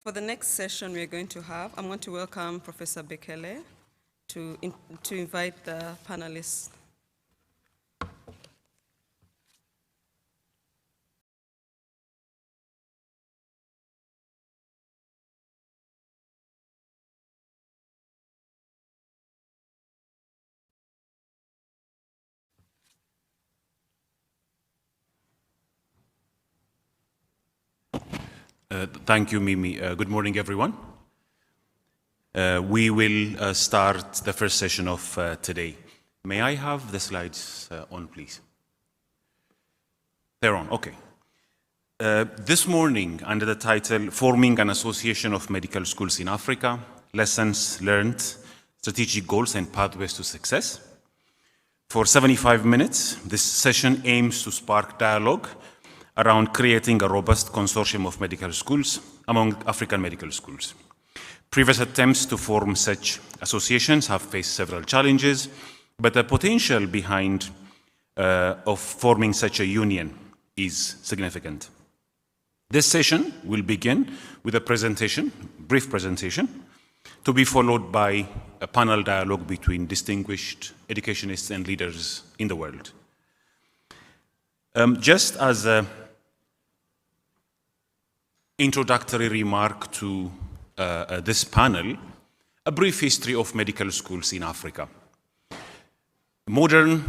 For the next session we're going to have, I'm going to welcome Professor Bekele to invite the panelists. Thank you, Mimi. Good morning, everyone. We will start the first session of today. May I have the slides on, please? They're on, okay. This morning, under the title, Forming an Association of Medical Schools in Africa, Lessons Learned, Strategic Goals and Pathways to Success. For 75 minutes, this session aims to spark dialogue around creating a robust consortium of medical schools among African medical schools. Previous attempts to form such associations have faced several challenges, but the potential behind of forming such a union is significant. This session will begin with a presentation, brief presentation, to be followed by a panel dialogue between distinguished educationists and leaders in the world. Just as an introductory remark to this panel, a brief history of medical schools in Africa. Modern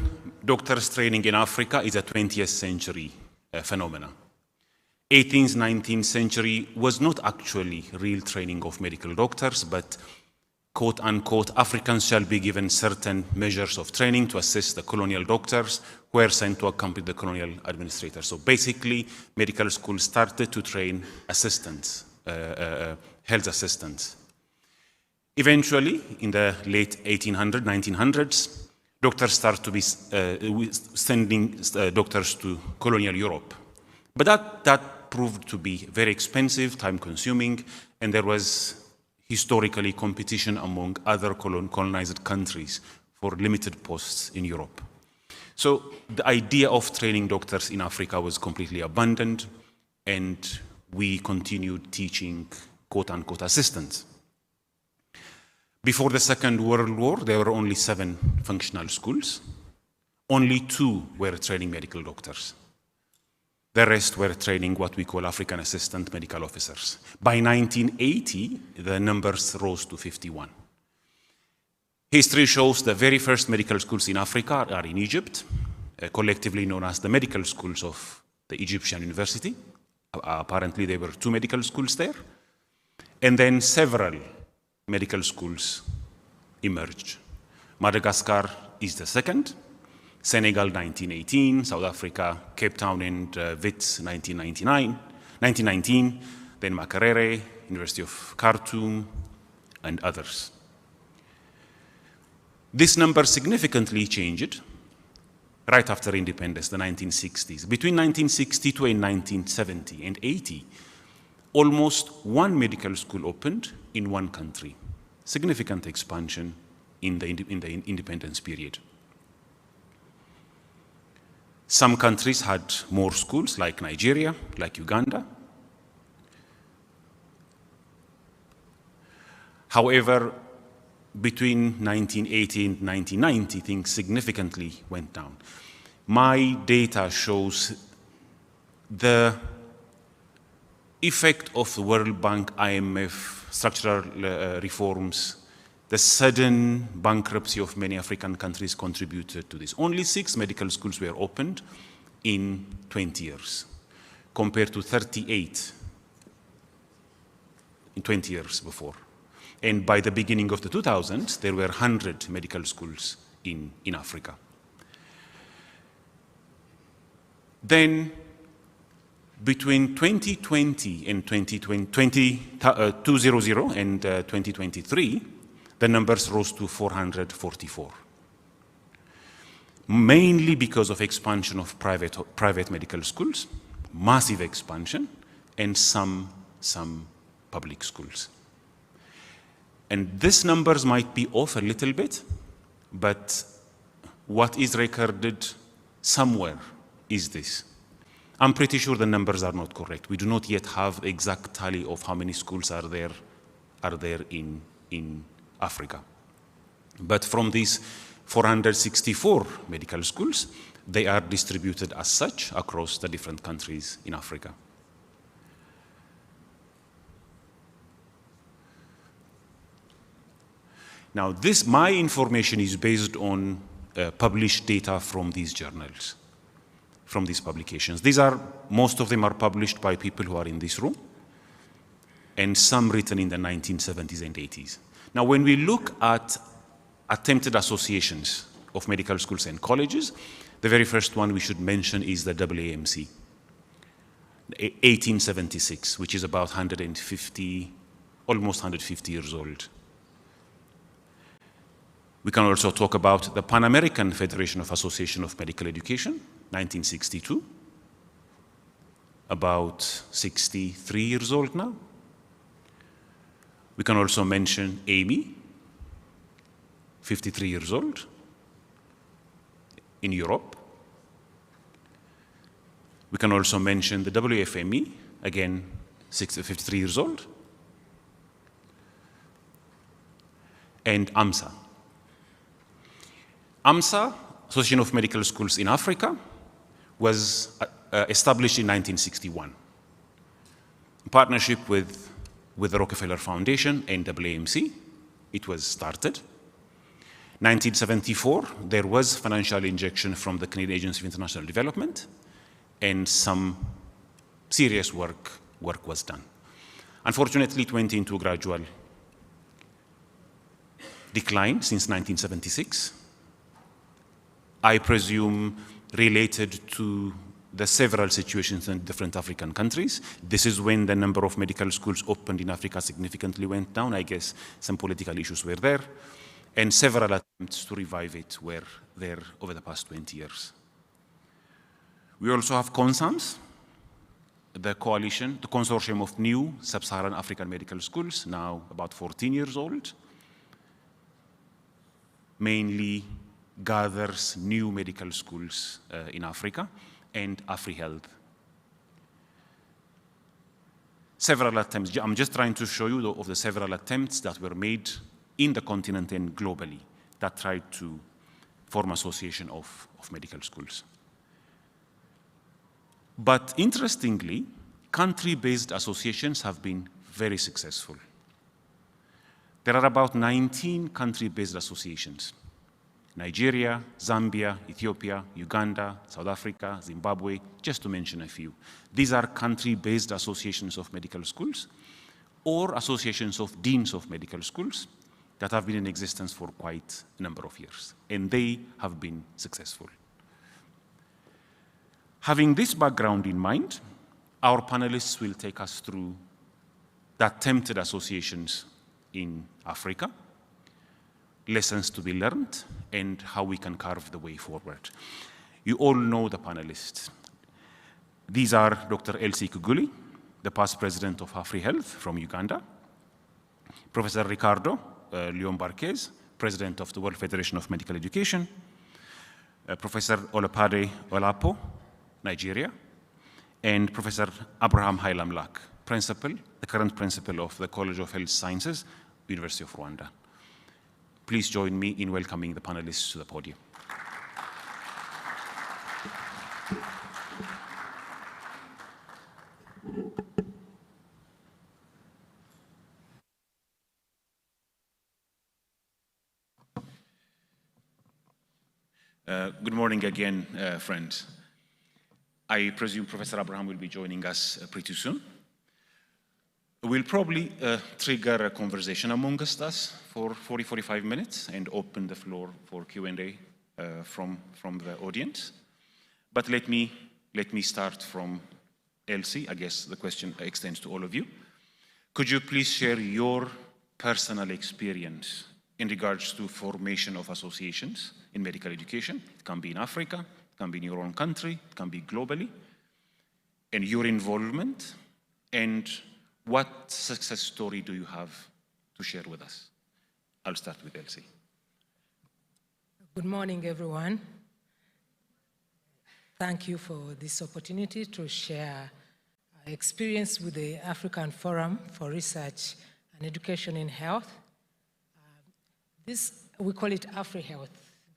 doctors' training in Africa is a 20th century phenomenon. 18th, 19th century was not actually real training of medical doctors, but quote unquote, Africans shall be given certain measures of training to assist the colonial doctors who were sent to accompany the colonial administrators. So basically, medical schools started to train assistants, health assistants. Eventually, in the late 1800s, 1900s, doctors started to be sending doctors to colonial Europe. But that proved to be very expensive, time-consuming, and there was historically competition among other colonized countries for limited posts in Europe. So the idea of training doctors in Africa was completely abandoned, and we continued teaching quote-unquote assistants. Before the Second World War, there were only 7 functional schools. Only 2 were training medical doctors. The rest were training what we call African assistant medical officers. By 1980, the numbers rose to 51. History shows the very first medical schools in Africa are in Egypt, collectively known as the medical schools of the Egyptian University. Apparently, there were 2 medical schools there. And then several medical schools emerged. Madagascar is the second. Senegal, 1918, South Africa, Cape Town and Wits, 1919, then Makerere, University of Khartoum, and others. This number significantly changed right after independence, the 1960s. Between 1962 and 1970 and 80, almost 1 medical school opened in 1 country. Significant expansion in the independence period. Some countries had more schools, like Nigeria, like Uganda. However, between 1980 and 1990, things significantly went down. My data shows the effect of the World Bank, IMF, structural reforms. The sudden bankruptcy of many African countries contributed to this. Only 6 medical schools were opened in 20 years, compared to 38 in 20 years before. And by the beginning of the 2000s, there were 100 medical schools in Africa. Then, between 2020 and 2023, the numbers rose to 444, mainly because of expansion of private medical schools, massive expansion, and some public schools. And these numbers might be off a little bit, but what is recorded somewhere is this. I'm pretty sure the numbers are not correct. We do not yet have exact tally of how many schools are there in Africa. But from these 464 medical schools, they are distributed as such across the different countries in Africa. Now, my information is based on published data from these journals, from these publications. Most of them are published by people who are in this room, and some written in the 1970s and 80s. Now, when we look at attempted associations of medical schools and colleges, the very first one we should mention is the AAMC, 1876, which is about almost 150 years old. We can also talk about the Pan American Federation of Association of Medical Education, 1962, about 63 years old now. We can also mention AMI, 53 years old, in Europe. We can also mention the WFME, again, 53 years old, and AMSA. AMSA, Association of Medical Schools in Africa, was established in 1961 in partnership with the Rockefeller Foundation and AAMC. It was started. 1974, there was financial injection from the Canadian Agency of International Development, and some serious work was done. Unfortunately, it went into gradual decline since 1976. I presume related to the several situations in different African countries. This is when the number of medical schools opened in Africa significantly went down. I guess some political issues were there, and several attempts to revive it were there over the past 20 years. We also have CONSAMS, the coalition, the consortium of new sub-Saharan African medical schools, now about 14 years old, mainly gathers new medical schools in Africa, and AfriHealth. Several attempts, I'm just trying to show you of the several attempts that were made in the continent and globally that tried to form association of medical schools. But interestingly, country-based associations have been very successful. There are about 19 country-based associations: Nigeria, Zambia, Ethiopia, Uganda, South Africa, Zimbabwe, just to mention a few. These are country-based associations of medical schools or associations of deans of medical schools that have been in existence for quite a number of years, and they have been successful. Having this background in mind, our panelists will take us through the attempted associations in Africa, lessons to be learned, and how we can carve the way forward. You all know the panelists. These are Dr. Elsie Kuguli, the past president of AfriHealth from Uganda, Professor Ricardo Leon Barquez, president of the World Federation of Medical Education, Professor Olapade Olapo, Nigeria, and Professor Abraham Hailamlak, the current principal of the College of Health Sciences, University of Rwanda. Please join me in welcoming the panelists to the podium. Good morning again, friends. I presume Professor Abraham will be joining us pretty soon. We'll probably trigger a conversation among us for 40-45 minutes and open the floor for Q&A from the audience. But let me start from Elsie. I guess the question extends to all of you. Could you please share your personal experience in regards to formation of associations in medical education? It can be in Africa, it can be in your own country, it can be globally, and your involvement, and what success story do you have to share with us? I'll start with Elsie. Good morning, everyone. Thank you for this opportunity to share experience with the African Forum for Research and Education in Health. We call it AfriHealth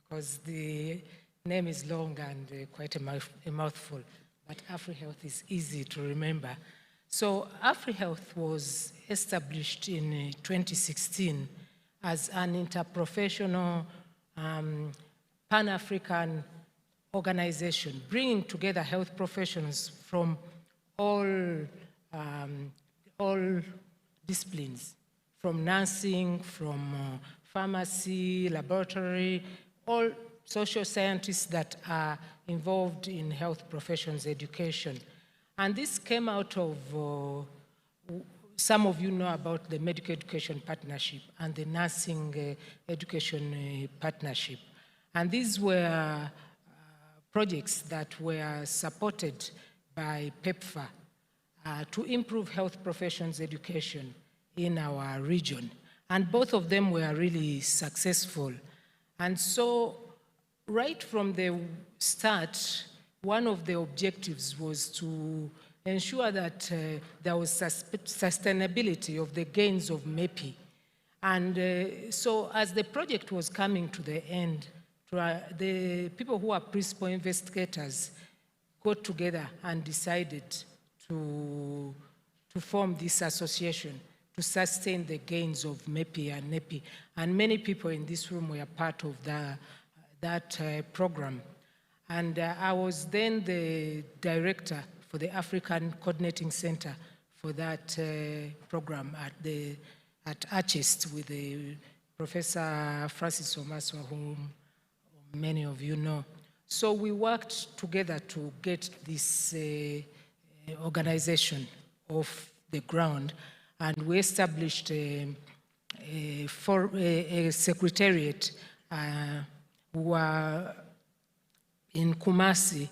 because the name is long and quite a mouthful, but AfriHealth is easy to remember. So AfriHealth was established in 2016 as an interprofessional Pan-African organization, bringing together health professionals from all disciplines, from nursing, from pharmacy, laboratory, all social scientists that are involved in health professions education. And this came out of, some of you know about the Medical Education Partnership and the Nursing Education Partnership. And these were projects that were supported by PEPFAR to improve health professions education in our region. And both of them were really successful. And so right from the start, one of the objectives was to ensure that there was sustainability of the gains of MEPI. And so as the project was coming to the end, the people who are principal investigators got together and decided to form this association to sustain the gains of MEPI and NEPI. And many people in this room were part of that program. And I was then the director for the African Coordinating Center for that program at Archist with Professor Francis Omaswa, whom many of you know. So we worked together to get this organization off the ground, and we established a secretariat. We were in Kumasi,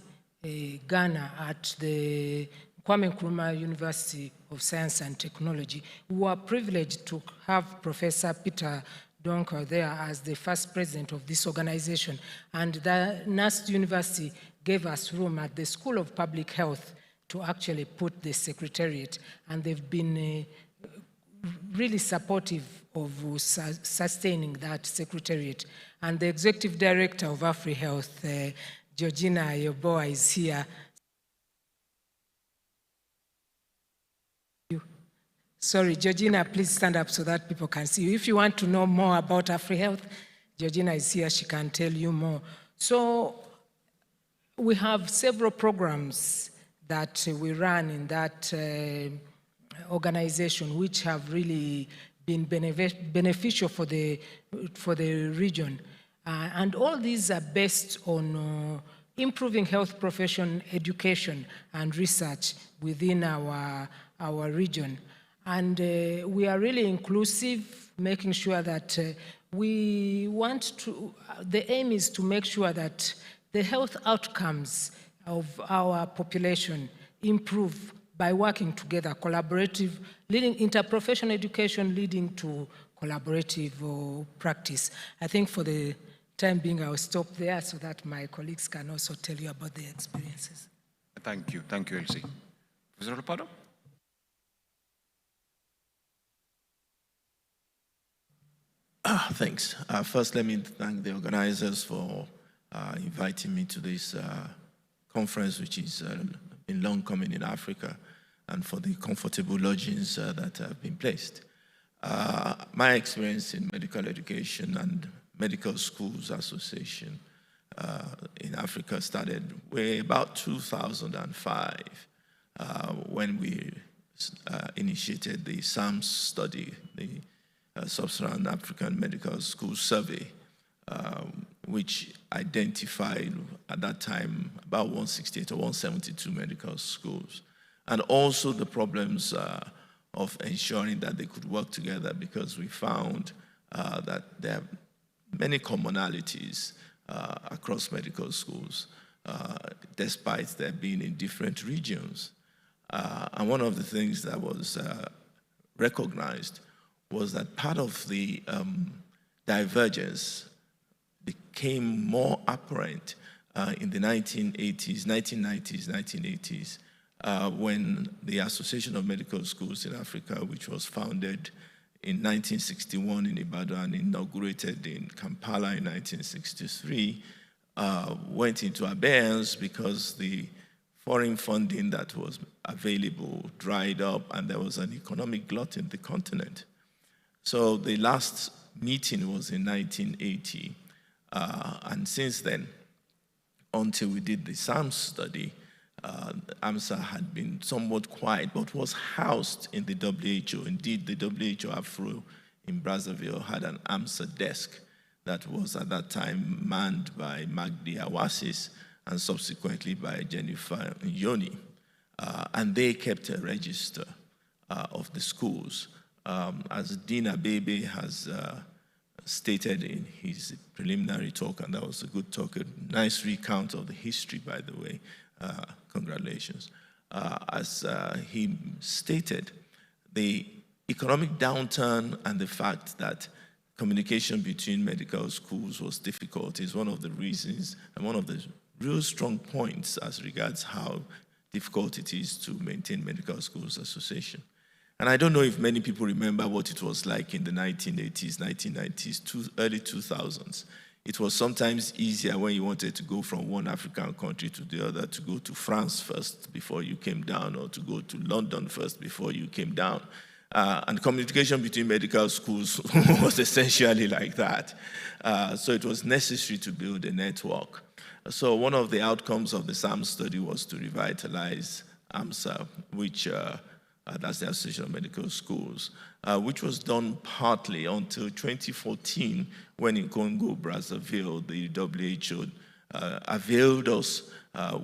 Ghana, at the Kwame Nkrumah University of Science and Technology. We were privileged to have Professor Peter Donker there as the first president of this organization. And the NAST University gave us room at the School of Public Health to actually put the secretariat. And they've been really supportive of sustaining that secretariat. And the executive director of AfriHealth, Georgina Yoboa, is here. Sorry, Georgina, please stand up so that people can see you. If you want to know more about AfriHealth, Georgina is here, she can tell you more. So we have several programs that we run in that organization which have really been beneficial for the region. And all these are based on improving health profession education and research within our region. And we are really inclusive, making sure that the aim is to make sure that the health outcomes of our population improve by working together, collaborative, leading interprofessional education leading to collaborative practice. I think for the time being, I'll stop there so that my colleagues can also tell you about their experiences. Thank you, Elsie. Professor Lopado? Thanks. First, let me thank the organizers for inviting me to this conference, which is been long coming in Africa, and for the comfortable lodgings that have been placed. My experience in medical education and medical schools association in Africa started way about 2005 when we initiated the SAMS study, the Sub-Saharan African Medical School Survey, which identified at that time about 168 or 172 medical schools, and also the problems of ensuring that they could work together, because we found that there are many commonalities across medical schools, despite their being in different regions. And one of the things that was recognized was that part of the divergence became more apparent in the 1980s, when the Association of Medical Schools in Africa, which was founded in 1961 in Ibadan and inaugurated in Kampala in 1963, went into abeyance because the foreign funding that was available dried up and there was an economic glut in the continent. So the last meeting was in 1980, and since then, until we did the SAMS study, AMSA had been somewhat quiet, but was housed in the WHO. Indeed, the WHO Afro in Brazzaville had an AMSA desk that was at that time manned by Magdi Awasis and subsequently by Jennifer Yoni. And they kept a register of the schools. As Dean Abebe has stated in his preliminary talk, and that was a good talk, a nice recount of the history, by the way, congratulations. As he stated, the economic downturn and the fact that communication between medical schools was difficult is one of the reasons and one of the real strong points as regards how difficult it is to maintain medical schools association. And I don't know if many people remember what it was like in the 1980s, 1990s, early 2000s. It was sometimes easier when you wanted to go from one African country to the other to go to France first before you came down, or to go to London first before you came down. And communication between medical schools was essentially like that. So it was necessary to build a network. So one of the outcomes of the SAMS study was to revitalize AMSA, which that's the Association of Medical Schools, which was done partly until 2014, when in Congo, Brazzaville, the WHO availed us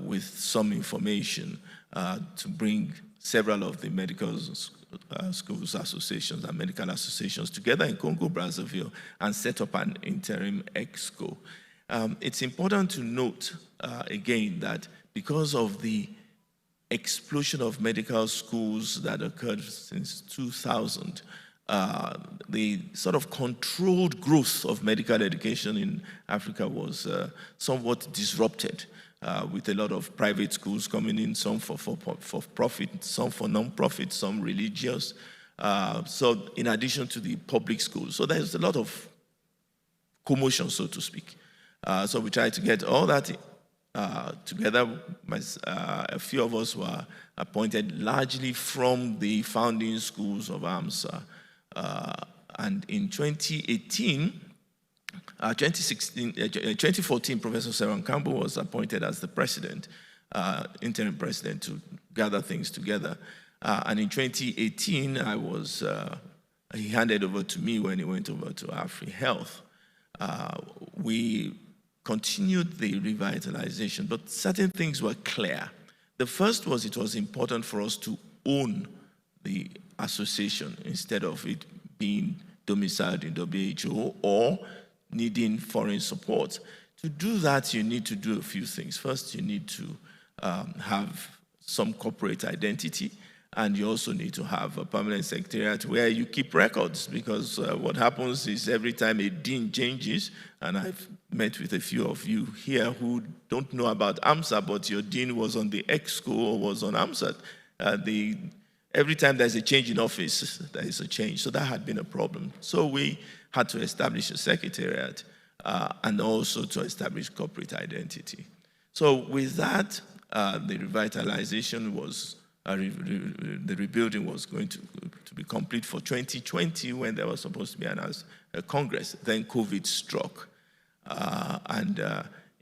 with some information to bring several of the medical schools associations and medical associations together in Congo, Brazzaville, and set up an interim EXCO. It's important to note, again, that because of the explosion of medical schools that occurred since 2000, the sort of controlled growth of medical education in Africa was somewhat disrupted, with a lot of private schools coming in, some for profit, some for non-profit, some religious. So in addition to the public schools. So there's a lot of commotion, so to speak. So we tried to get all that together. A few of us were appointed largely from the founding schools of AMSA. And in 2014, Professor Seran Campbell was appointed as the president, interim president, to gather things together. And in 2018, he handed over to me when he went over to AfriHealth. We continued the revitalization, but certain things were clear. The first was it was important for us to own the association instead of it being domiciled in WHO or needing foreign support. To do that, you need to do a few things. First, you need to have some corporate identity, and you also need to have a permanent secretariat where you keep records, because what happens is every time a dean changes, and I've met with a few of you here who don't know about AMSA, but your dean was on the EXCO or was on AMSA, every time there's a change in office, there is a change. So that had been a problem. So we had to establish a secretariat and also to establish corporate identity. So with that, the revitalization was, the rebuilding was going to be complete for 2020, when there was supposed to be a Congress. Then COVID struck.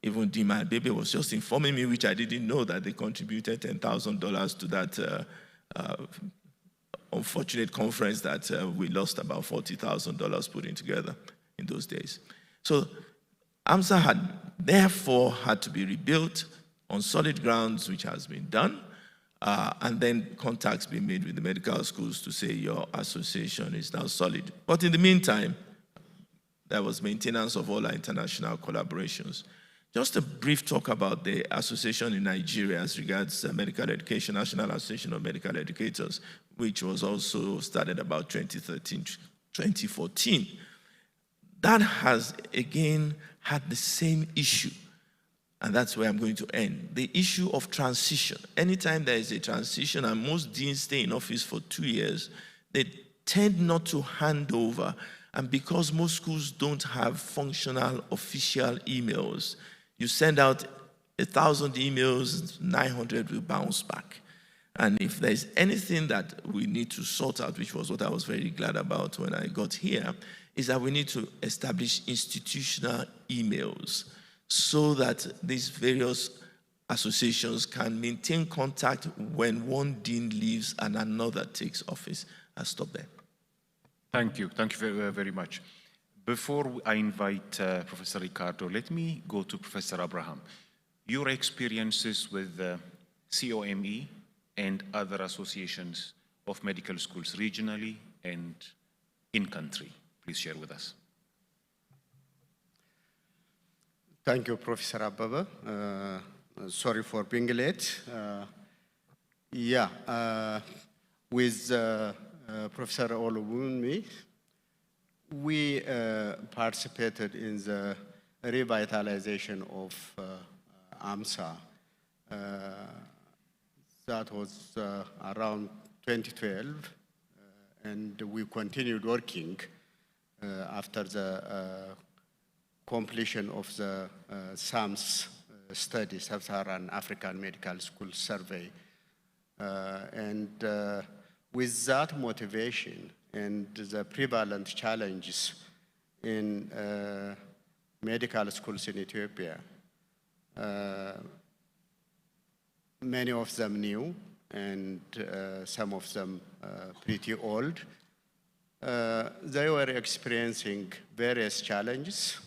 Even Dima Bebe was just informing me, which I didn't know, that they contributed $10,000 to that unfortunate conference that we lost about $40,000 putting together in those days. So AMSA had therefore had to be rebuilt on solid grounds, which has been done, and then contacts being made with the medical schools to say your association is now solid. But in the meantime, there was maintenance of all our international collaborations. Just a brief talk about the association in Nigeria as regards medical education, National Association of Medical Educators, which was also started about 2013, 2014. That has, again, had the same issue. and that's where I'm going to end. The issue of transition. Anytime there is a transition, and most deans stay in office for 2 years, they tend not to hand over. And because most schools don't have functional official emails, you send out 1,000 emails, 900 will bounce back. And if there's anything that we need to sort out, which was what I was very glad about when I got here, is that we need to establish institutional emails so that these various associations can maintain contact when one dean leaves and another takes office. I'll stop there. Thank you very much. Before I invite Professor Ricardo, let me go to Professor Abraham. Your experiences with COME and other associations of medical schools regionally and in country. Please share with us. Thank you, Professor Ababa. Sorry for being late. With Professor Olubunmi, we participated in the revitalization of AMSA. That was around 2012, and we continued working after the completion of the SAMS study, Sub-Saharan African Medical School Survey. With that motivation and the prevalent challenges in medical schools in Ethiopia, many of them new and some of them pretty old, they were experiencing various challenges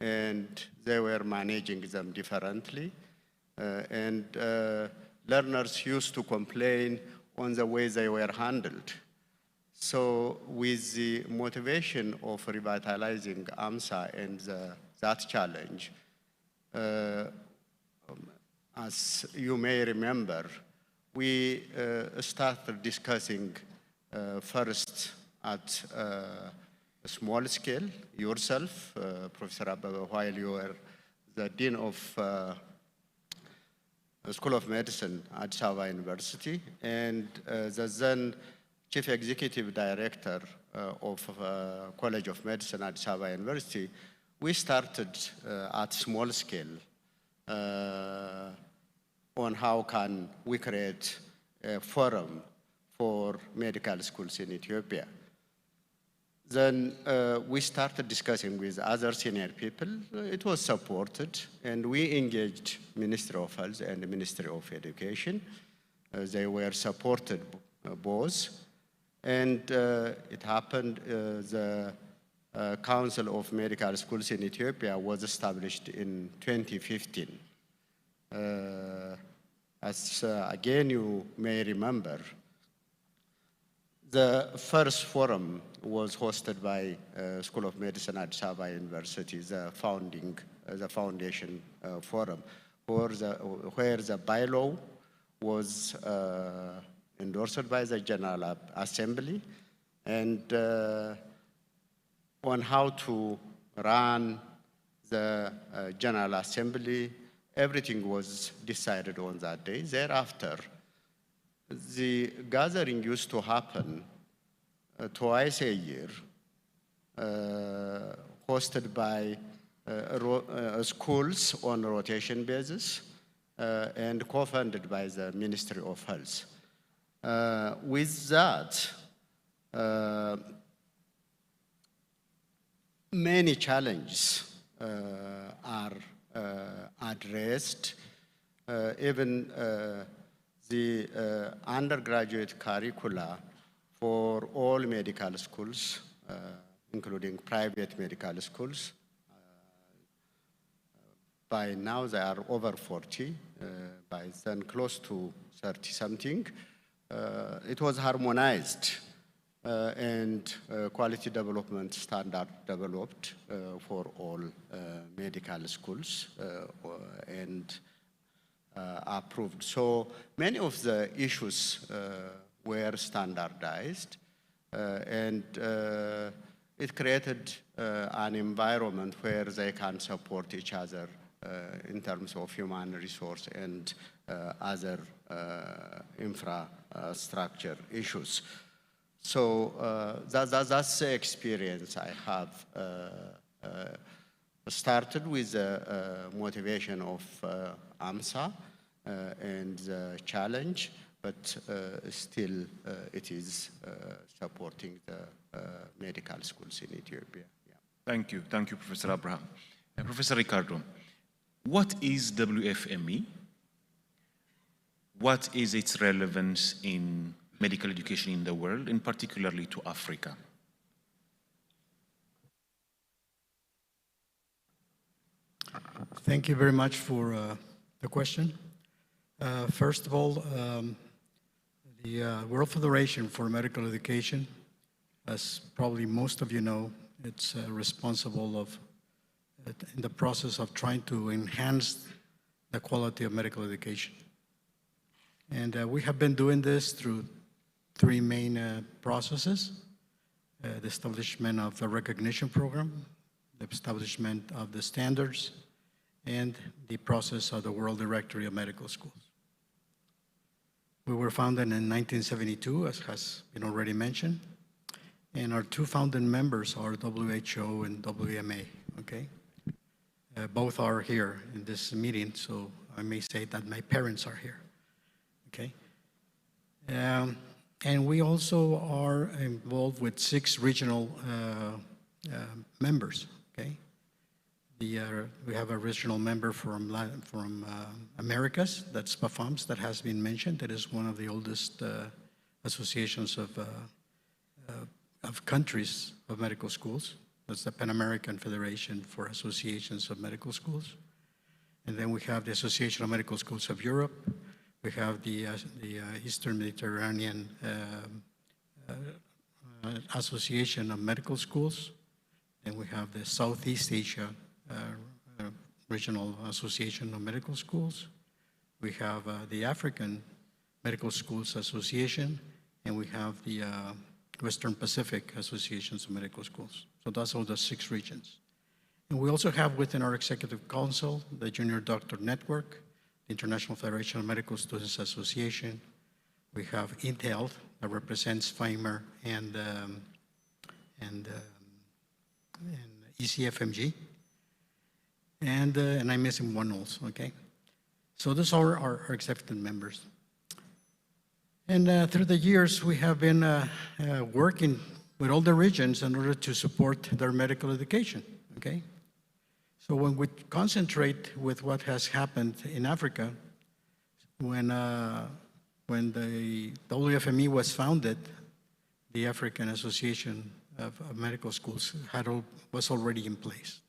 and they were managing them differently. Learners used to complain on the way they were handled. So with the motivation of revitalizing AMSA and that challenge, as you may remember, we started discussing first at a small scale, yourself, Professor Ababa, while you were the Dean of School of Medicine at Addis Ababa University, and the then Chief Executive Director of College of Medicine at Addis Ababa University. We started at small scale on how can we create a forum for medical schools in Ethiopia. Then we started discussing with other senior people. It was supported, and we engaged Ministry of Health and the Ministry of Education. They were supported both. And it happened, the Council of Medical Schools in Ethiopia was established in 2015. As again you may remember, the first forum was hosted by School of Medicine at Addis Ababa University, the foundation forum, where the bylaw was endorsed by the General Assembly, and on how to run the General Assembly, everything was decided on that day. Thereafter, the gathering used to happen twice a year, hosted by schools on a rotation basis and co-funded by the Ministry of Health. With that, many challenges are addressed. Even the undergraduate curricula for all medical schools, including private medical schools. By now, they are over 40, by then close to 30-something. It was harmonized and quality development standard developed for all medical schools and approved. So many of the issues were standardized and it created an environment where they can support each other in terms of human resource and other infrastructure issues. So that's the experience I have. Started with the motivation of AMSA and the challenge, but still it is supporting the medical schools in Ethiopia. Yeah. Thank you, Professor Abraham. Professor Ricardo, what is WFME? What is its relevance in medical education in the world, and particularly to Africa? Thank you very much for the question. First of all, the World Federation for Medical Education, as probably most of you know, it's responsible in the process of trying to enhance the quality of medical education. And we have been doing this through three main processes: the establishment of the recognition program, the establishment of the standards, and the process of the World Directory of Medical Schools. We were founded in 1972, as has been already mentioned, and our two founding members are WHO and WMA, okay? Both are here in this meeting, so I may say that my parents are here, okay? And we also are involved with 6 regional members, okay? We have a regional member from Americas, that's PAFAMS, that has been mentioned. That is one of the oldest associations of countries of medical schools. That's the Pan American Federation for Associations of Medical Schools. And then we have the Association of Medical Schools of Europe. We have the Eastern Mediterranean Association of Medical Schools. Then we have the Southeast Asia Regional Association of Medical Schools. We have the African Medical Schools Association, and we have the Western Pacific Associations of Medical Schools. So that's all the 6 regions. And we also have within our Executive Council the Junior Doctor Network, the International Federation of Medical Students Association. We have INTEL that represents FIMER and ECFMG. And I'm missing one also, okay? So those are our executive members. And through the years, we have been working with all the regions in order to support their medical education, okay? So when we concentrate with what has happened in Africa, when the WFME was founded, the African Association of Medical Schools was already in place.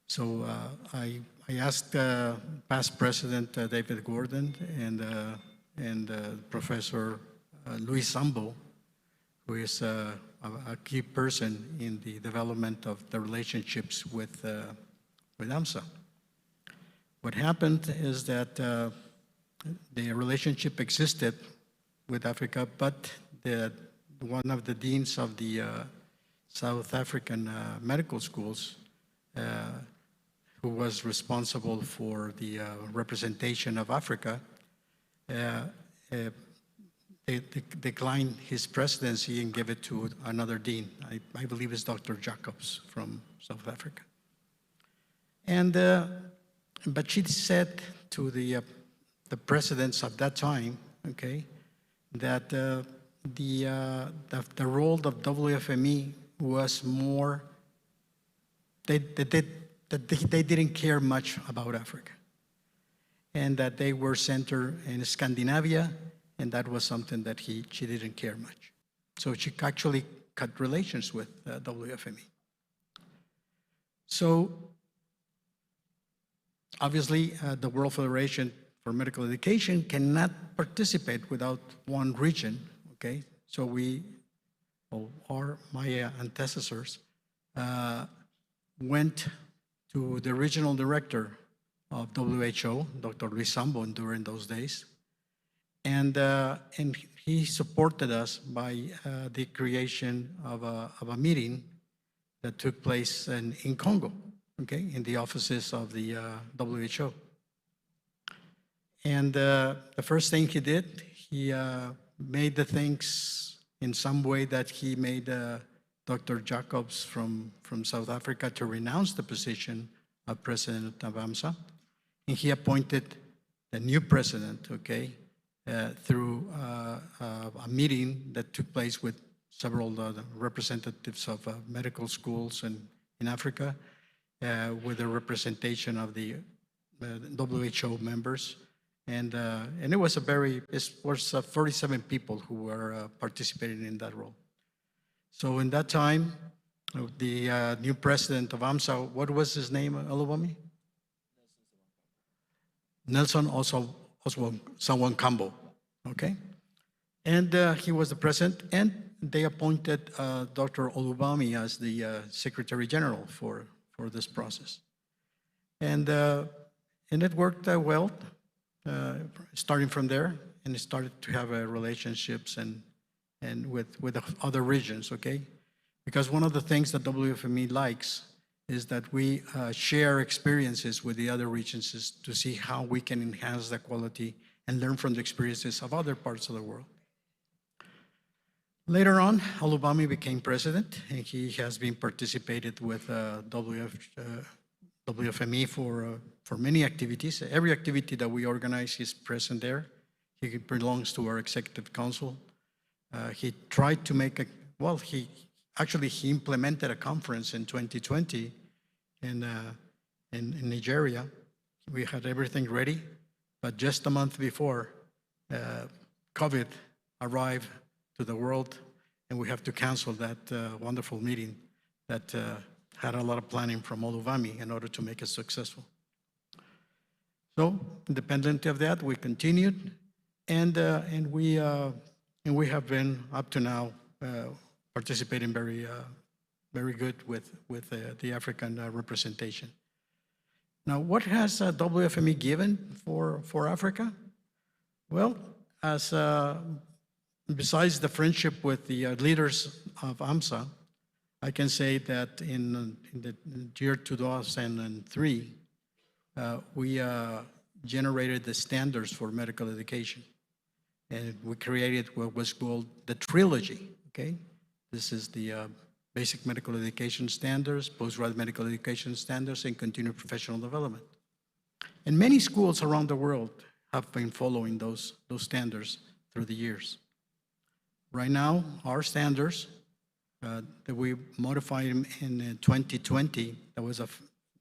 So I asked past President David Gordon and Professor Luis Sambo, who is a key person in the development of the relationships with AMSA. What happened is that the relationship existed with Africa, but one of the deans of the South African medical schools, who was responsible for the representation of Africa, declined his presidency and gave it to another dean. I believe it's Dr. Jacobs from South Africa. And but she said to the presidents of that time, okay, that the role of WFME was more, they didn't care much about Africa, and that they were centered in Scandinavia, and that was something that she didn't care much. So she actually cut relations with WFME. So obviously, the World Federation for Medical Education cannot participate without one region, okay? So my antecessors went to the regional director of WHO, Dr. Luis Sambo, during those days, and he supported us by the creation of a meeting that took place in Congo, okay, in the offices of the WHO. And the first thing he did, he made the things in some way that he made Dr. Jacobs from South Africa to renounce the position of president of AMSA. And he appointed the new president, okay, through a meeting that took place with several representatives of medical schools in Africa, with a representation of the WHO members. And it was it was 47 people who were participating in that role. So in that time, the new president of AMSA, what was his name, Olubami? Nelson Sawankambo, okay? And he was the president, and they appointed Dr. Olubami as the Secretary General for this process. And it worked well, starting from there, and it started to have relationships and with other regions, okay? Because one of the things that WFME likes is that we share experiences with the other regions to see how we can enhance the quality and learn from the experiences of other parts of the world. Later on, Olubami became president, and he has been participated with WFME for many activities. Every activity that we organize, he's present there. He belongs to our executive council. He tried to make he implemented a conference in 2020 in Nigeria. We had everything ready, but just a month before, COVID arrived to the world, and we have to cancel that wonderful meeting that had a lot of planning from Olubami in order to make it successful. So, independent of that, we continued, and we have been up to now participating very good with the African representation. Now, what has WFME given for Africa? Well, as besides the friendship with the leaders of AMSA, I can say that in the year 2003, we generated the standards for medical education. And we created what was called the trilogy, okay? This is the basic medical education standards, postgraduate medical education standards, and continuing professional development. And many schools around the world have been following those standards through the years. Right now, our standards that we modified in 2020, that was a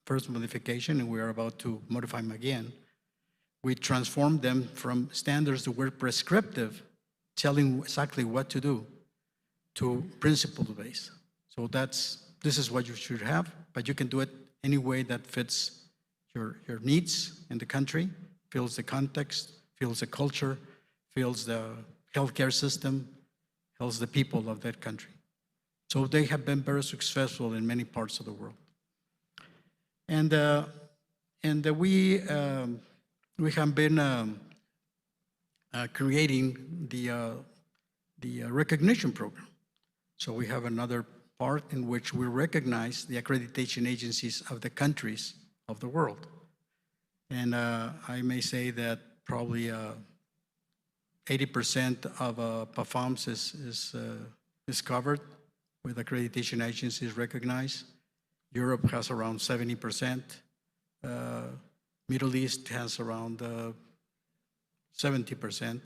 first modification, and we are about to modify them again. We transformed them from standards that were prescriptive, telling exactly what to do, to principle-based. So this is what you should have, but you can do it any way that fits your needs in the country, fills the context, fills the culture, fills the healthcare system, fills the people of that country. So they have been very successful in many parts of the world. And we have been creating the recognition program. So we have another part in which we recognize the accreditation agencies of the countries of the world. And I may say that probably 80% of PAFOMS is covered with accreditation agencies recognized. Europe has around 70%. Middle East has around 70%.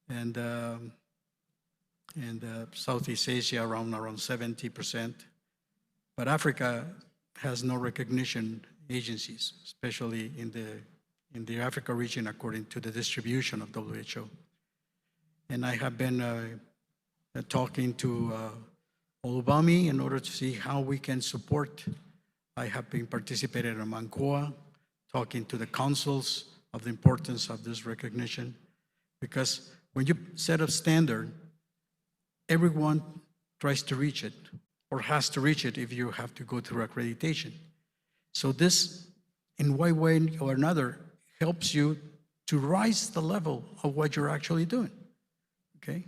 And Southeast Asia around 70%. But Africa has no recognition agencies, especially in the Africa region according to the distribution of WHO. And I have been talking to Olubami in order to see how we can support. I have been participating in Mankoa, talking to the councils of the importance of this recognition, because when you set a standard, everyone tries to reach it or has to reach it if you have to go through accreditation. So this, in one way or another, helps you to rise the level of what you're actually doing, okay?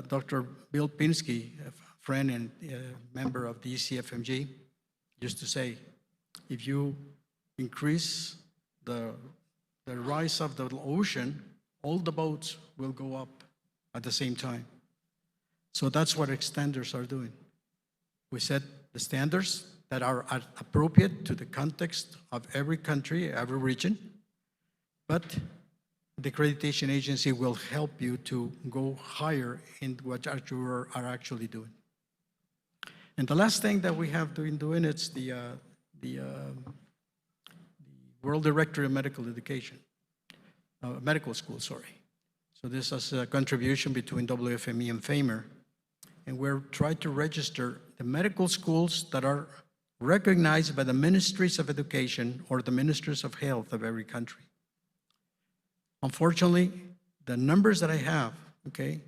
Dr. Bill Pinsky, a friend and member of the ECFMG, used to say, if you increase the rise of the ocean, all the boats will go up at the same time. So that's what standards are doing. We set the standards that are appropriate to the context of every country, every region, but the accreditation agency will help you to go higher in what you are actually doing. And the last thing that we have been doing is the World Directory of Medical Education, medical school, sorry. So this is a contribution between WFME and FAMER, and we're trying to register the medical schools that are recognized by the ministries of education or the ministries of health of every country. Unfortunately, the numbers that I have, okay,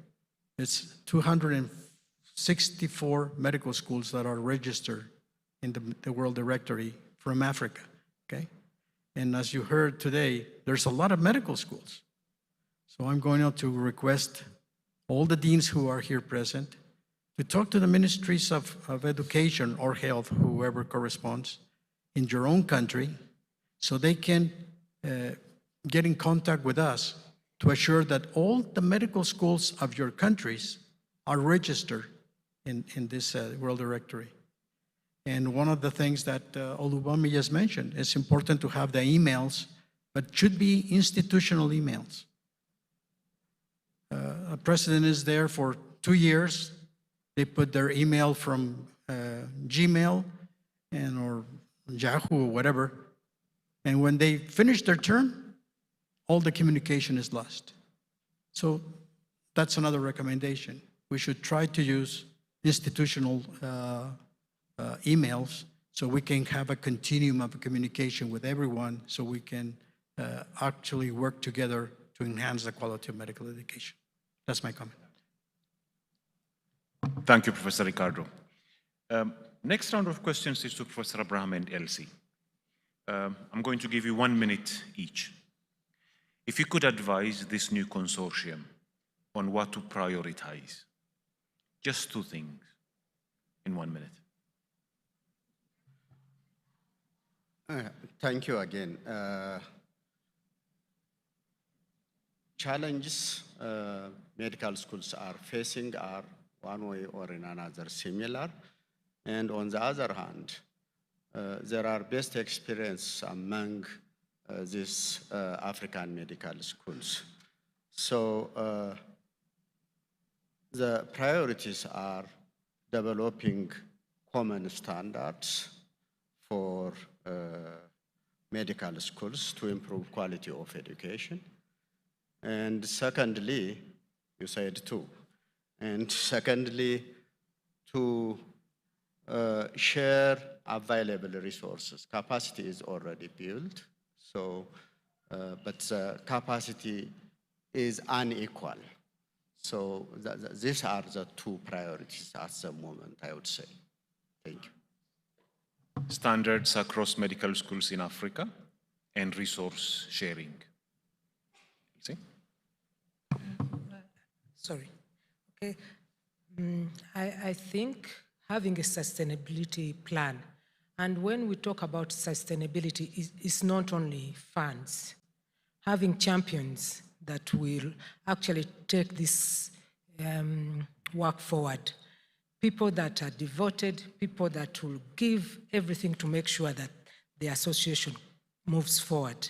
it's 264 medical schools that are registered in the World Directory from Africa, okay? And as you heard today, there's a lot of medical schools. So I'm going to request all the deans who are here present to talk to the ministries of education or health, whoever corresponds, in your own country, so they can get in contact with us to assure that all the medical schools of your countries are registered in this World Directory. And one of the things that Olubami just mentioned, it's important to have the emails, but should be institutional emails. A president is there for 2 years. They put their email from Gmail or Yahoo or whatever. And when they finish their term, all the communication is lost. So that's another recommendation. We should try to use institutional emails so we can have a continuum of communication with everyone so we can actually work together to enhance the quality of medical education. That's my comment. Thank you, Professor Ricardo. Next round of questions is to Professor Abraham and Elsie. I'm going to give you 1 minute each. If you could advise this new consortium on what to prioritize, just 2 things in 1 minute. Thank you again. Challenges medical schools are facing are one way or in another similar. And on the other hand, there are best experience among these African medical schools. So the priorities are developing common standards for medical schools to improve quality of education. And secondly, you said 2. And secondly, to share available resources. Capacity is already built, so, but the capacity is unequal. So these are the 2 priorities at the moment, I would say. Thank you. Standards across medical schools in Africa and resource sharing. See? Sorry. Okay. I think having a sustainability plan, and when we talk about sustainability, it's not only funds. Having champions that will actually take this work forward. People that are devoted, people that will give everything to make sure that the association moves forward.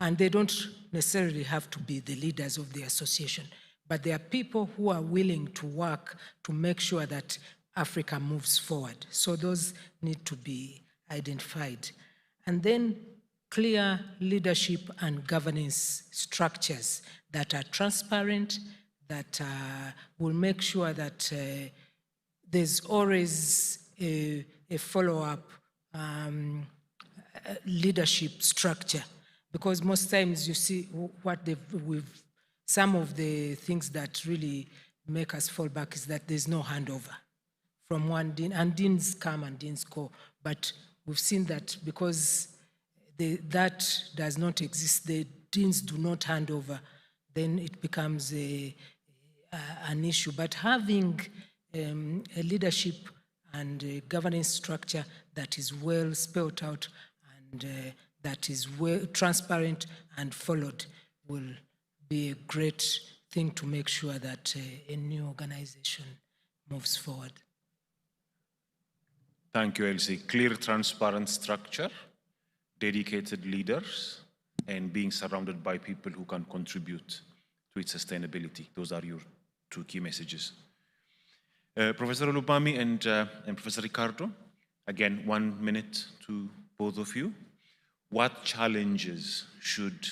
And they don't necessarily have to be the leaders of the association, but there are people who are willing to work to make sure that Africa moves forward. So those need to be identified. And then clear leadership and governance structures that are transparent, that will make sure that there's always a follow-up leadership structure. Because most times you see what some of the things that really make us fall back is that there's no handover from one dean, and deans come and deans go. But we've seen that because that does not exist, the deans do not hand over, then it becomes an issue. But having a leadership and a governance structure that is well spelled out and that is well transparent and followed will be a great thing to make sure that a new organization moves forward. Thank you, Elsie. Clear, transparent structure, dedicated leaders, and being surrounded by people who can contribute to its sustainability. Those are your two key messages. Professor Olubami and Professor Ricardo, again, 1 minute to both of you. What challenges should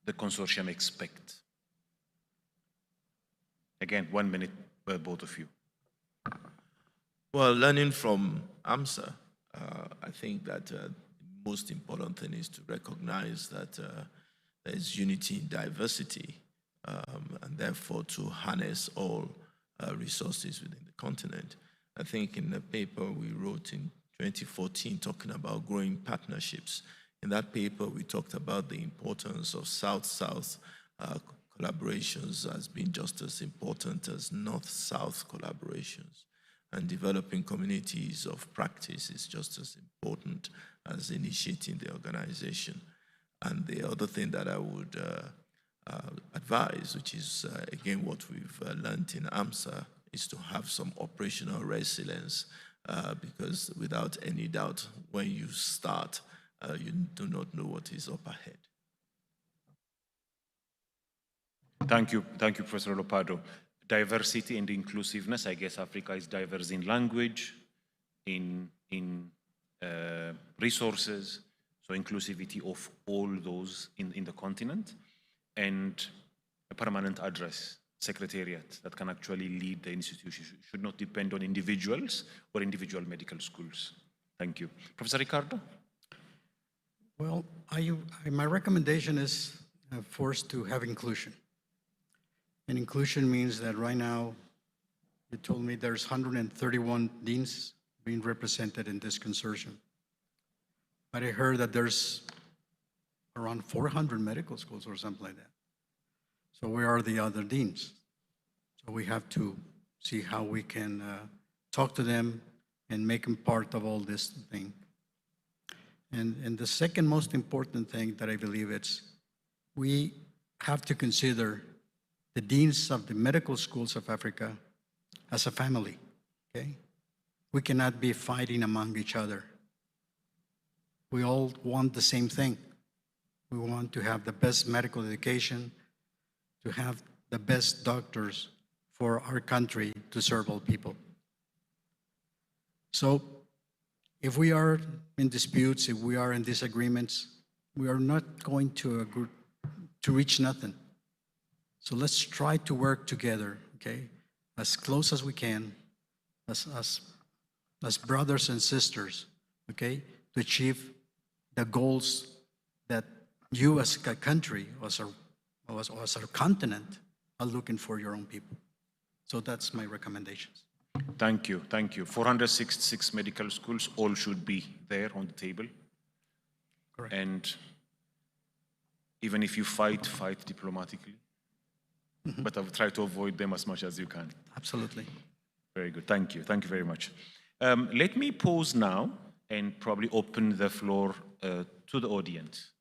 the consortium expect? Again, 1 minute, both of you. Well, learning from AMSA, I think that the most important thing is to recognize that there is unity in diversity, and therefore to harness all resources within the continent. I think in the paper we wrote in 2014 talking about growing partnerships. In that paper, we talked about the importance of South-South collaborations as being just as important as North-South collaborations. And developing communities of practice is just as important as initiating the organization. And the other thing that I would advise, which is again what we've learned in AMSA, is to have some operational resilience, because without any doubt, when you start, you do not know what is up ahead. Thank you, Professor Lopado. Diversity and inclusiveness, I guess Africa is diverse in language, in resources, so inclusivity of all those in the continent, and a permanent address, secretariat, that can actually lead the institution, should not depend on individuals or individual medical schools. Thank you. Professor Ricardo? Well, my recommendation is first to have inclusion. And inclusion means that right now, you told me there's 131 deans being represented in this consortium. But I heard that there's around 400 medical schools or something like that. So where are the other deans? So we have to see how we can talk to them and make them part of all this thing. And the second most important thing that I believe is we have to consider the deans of the medical schools of Africa as a family, okay? We cannot be fighting among each other. We all want the same thing. We want to have the best medical education, to have the best doctors for our country to serve all people. So if we are in disputes, if we are in disagreements, we are not going to reach nothing. So let's try to work together, okay, as close as we can, as brothers and sisters, okay, to achieve the goals that you as a country, as our continent, are looking for your own people. So that's my recommendations. Thank you, thank you. 466 medical schools, all should be there on the table. Correct. And even if you fight diplomatically. But I'll try to avoid them as much as you can. Absolutely. Very good, thank you very much. Let me pause now and probably open the floor to the audience.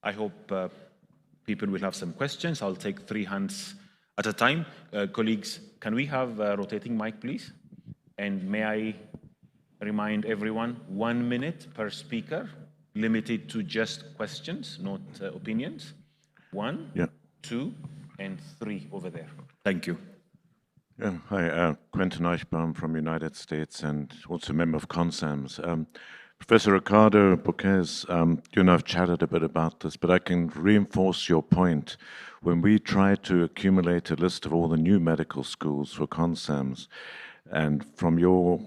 I hope people will have some questions. I'll take 3 hands at a time. Colleagues, can we have a rotating mic, please? And may I remind everyone, 1 minute per speaker, limited to just questions, not opinions. 1, 2, and 3 over there. Thank you. Yeah, hi, Quentin Eichbaum from United States and also a member of CONSAMS. Professor Ricardo Boquez, you and I have chatted a bit about this, but I can reinforce your point. When we try to accumulate a list of all the new medical schools for CONSAMS, and from your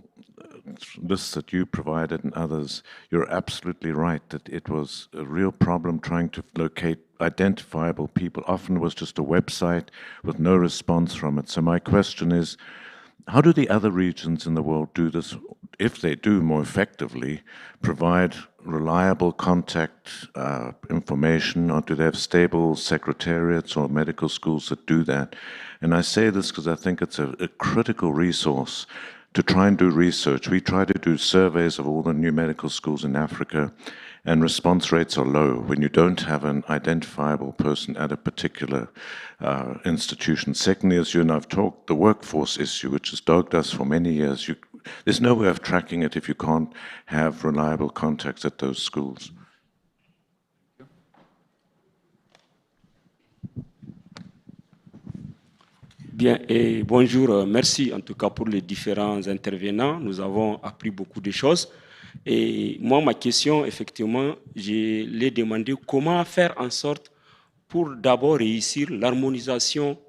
lists that you provided and others, you're absolutely right that it was a real problem trying to locate identifiable people. Often it was just a website with no response from it. So my question is, how do the other regions in the world do this? If they do more effectively, provide reliable contact information, or do they have stable secretariats or medical schools that do that? And I say this because I think it's a critical resource to try and do research. We try to do surveys of all the new medical schools in Africa, and response rates are low when you don't have an identifiable person at a particular institution. Secondly, as you and I've talked, the workforce issue, which has dogged us for many years, there's no way of tracking it if you can't have reliable contacts at those schools. Bien, et bonjour, merci en tout cas pour les différents intervenants. Nous avons appris beaucoup de choses. Et moi, ma question, effectivement, je l'ai demandé comment faire en sorte pour d'abord réussir l'harmonisation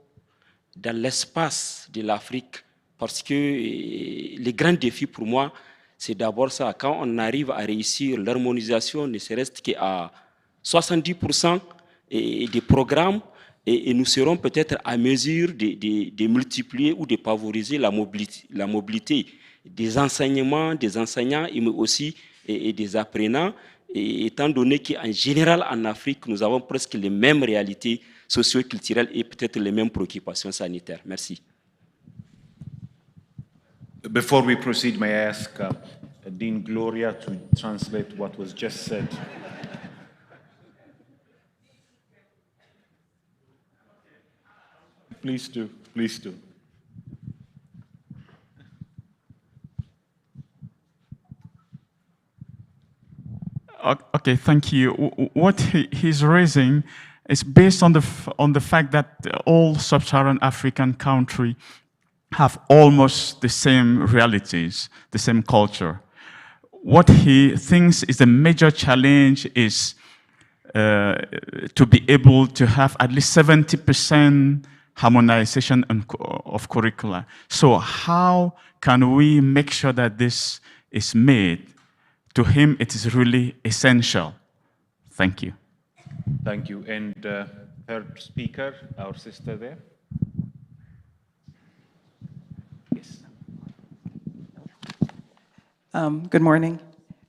dans l'espace de l'Afrique. Parce que les grands défis pour moi, c'est d'abord ça. Quand on arrive à réussir l'harmonisation, ne serait-ce qu'à 70% des programmes, et nous serons peut-être à mesure de multiplier ou de favoriser la mobilité des enseignements, des enseignants, mais aussi des apprenants, et étant donné qu'en général en Afrique, nous avons presque les mêmes réalités socio-culturelles et peut-être les mêmes préoccupations sanitaires. Merci. Before we proceed, may I ask Dean Gloria to translate what was just said? Please do, please do. Okay, thank you. What he's raising is based on the fact that all sub-Saharan African countries have almost the same realities, the same culture. What he thinks is a major challenge is to be able to have at least 70% harmonization of curricula. So how can we make sure that this is made? To him, it is really essential. Thank you. Thank you. And third speaker, our sister there. Yes. Good morning.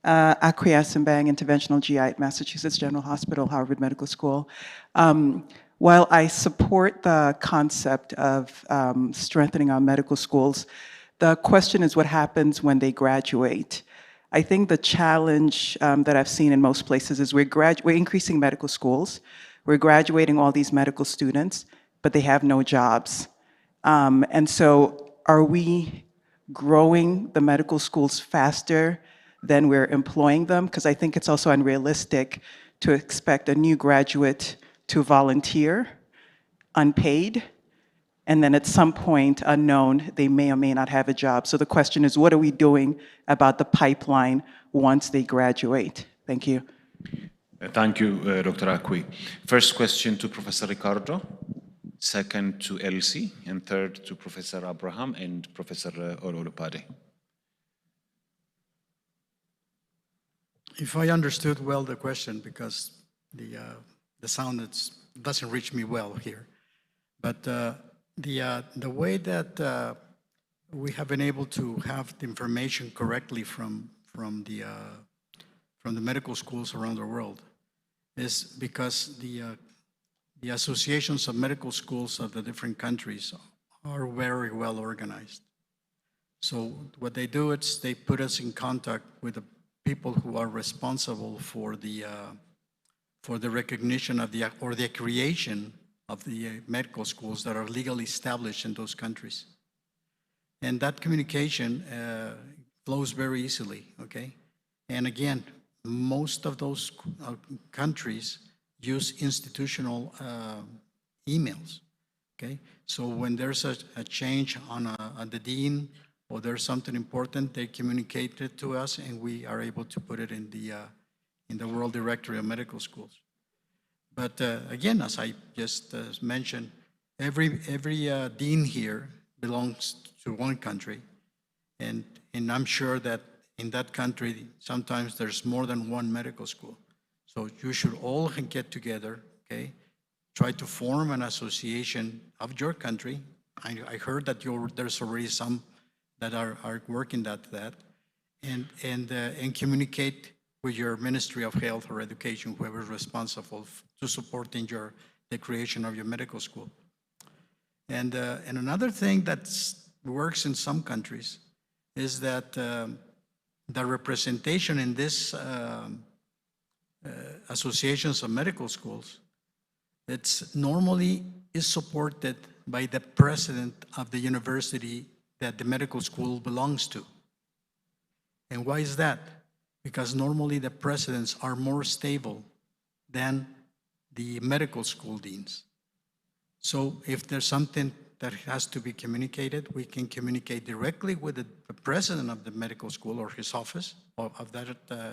Akwe Asimbang, Interventional GI at Massachusetts General Hospital, Harvard Medical School. While I support the concept of strengthening our medical schools, the question is what happens when they graduate. I think the challenge that I've seen in most places is we're increasing medical schools, we're graduating all these medical students, but they have no jobs. And so are we growing the medical schools faster than we're employing them? Because I think it's also unrealistic to expect a new graduate to volunteer, unpaid, and then at some point, unknown, they may or may not have a job. So the question is, what are we doing about the pipeline once they graduate? Thank you. Thank you, Dr. Akwe. First question to Professor Ricardo, second to Elsie, and third to Professor Abraham and Professor Ololopade. If I understood well the question, because the sound doesn't reach me well here, but the way that we have been able to have the information correctly from the medical schools around the world is because the associations of medical schools of the different countries are very well organized. So what they do is they put us in contact with the people who are responsible for the recognition of or the creation of the medical schools that are legally established in those countries. And that communication flows very easily, okay? And again, most of those countries use institutional emails, okay? So when there's a change on the dean or there's something important, they communicate it to us and we are able to put it in the World Directory of Medical Schools. But again, as I just mentioned, every dean here belongs to one country, and I'm sure that in that country, sometimes there's more than one medical school. So you should all get together, okay? Try to form an association of your country. I heard that there's already some that are working that, and communicate with your Ministry of Health or Education, whoever is responsible to supporting the creation of your medical school. And another thing that works in some countries is that the representation in this associations of medical schools, it's normally is supported by the president of the university that the medical school belongs to. And why is that? Because normally the presidents are more stable than the medical school deans. So if there's something that has to be communicated, we can communicate directly with the president of the medical school or his office of that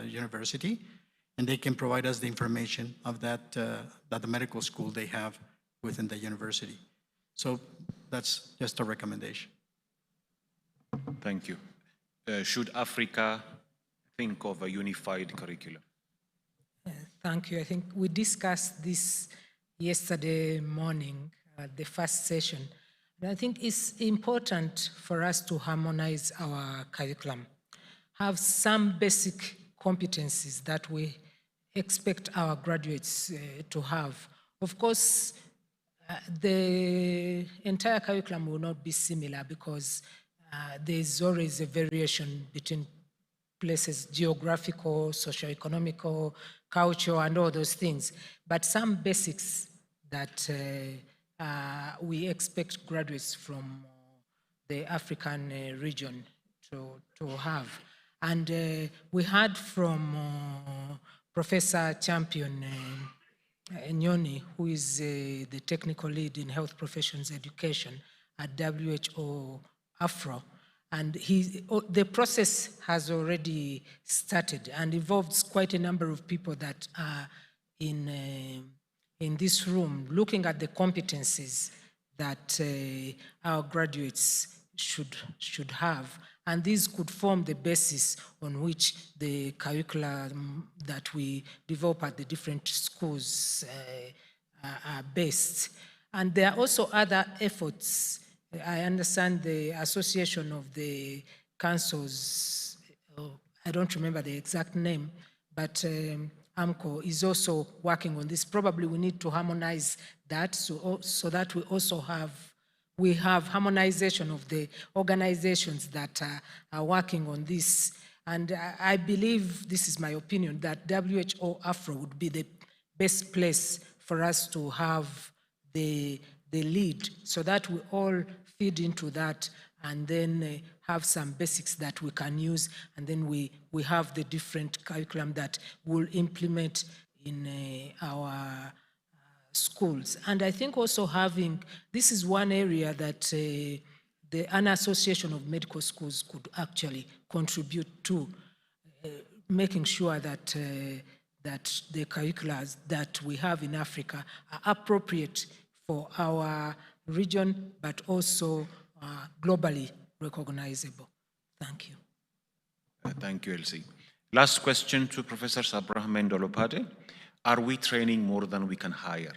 university, and they can provide us the information of that the medical school they have within the university. So that's just a recommendation. Thank you. Should Africa think of a unified curriculum? Thank you. I think we discussed this yesterday morning at the first session. And I think it's important for us to harmonize our curriculum, have some basic competencies that we expect our graduates to have. Of course, the entire curriculum will not be similar because there's always a variation between places, geographical, socio-economical, cultural, and all those things. But some basics that we expect graduates from the African region to have. And we heard from Professor Champion Nyoni, who is the technical lead in health professions education at WHO Afro. And the process has already started and involves quite a number of people that are in this room looking at the competencies that our graduates should have. And these could form the basis on which the curriculum that we develop at the different schools are based. And there are also other efforts. I understand the Association of the Councils, I don't remember the exact name, but AMCO is also working on this. Probably we need to harmonize that so that we also have harmonization of the organizations that are working on this. And I believe, this is my opinion, that WHO Afro would be the best place for us to have the lead so that we all feed into that and then have some basics that we can use, and then we have the different curriculum that we'll implement in our schools. And I think also this is one area that an association of medical schools could actually contribute to, making sure that the curricula that we have in Africa are appropriate for our region, but also globally recognizable. Thank you. Thank you, Elsie. Last question to Professor Abraham Ndolopade. Are we training more than we can hire?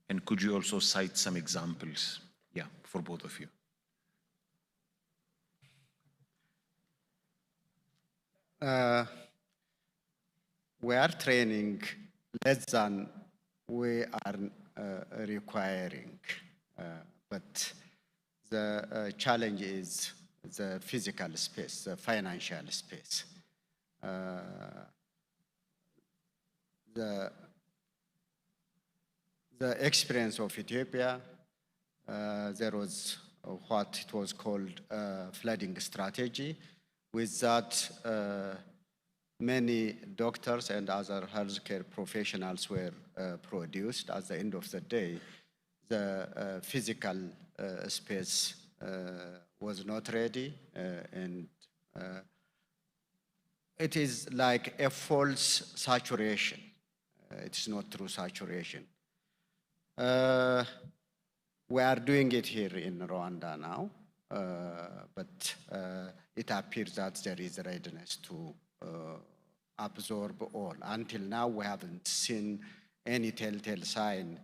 And could you also cite some examples? Yeah, for both of you. We are training less than we are requiring, but the challenge is the physical space, the financial space. The experience of Ethiopia, there was what it was called flooding strategy. With that, many doctors and other healthcare professionals were produced. At the end of the day, the physical space was not ready, and it is like a false saturation. It's not true saturation. We are doing it here in Rwanda now, but it appears that there is readiness to absorb all. Until now, we haven't seen any telltale sign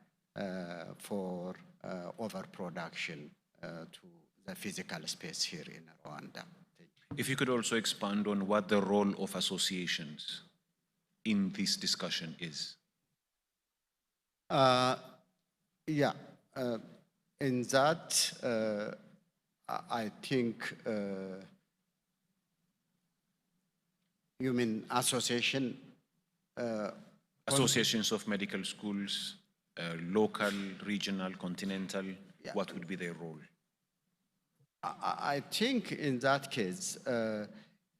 for overproduction to the physical space here in Rwanda. If you could also expand on what the role of associations in this discussion is. In that, I think You mean association? Associations of medical schools, local, regional, continental, what would be their role? I think in that case,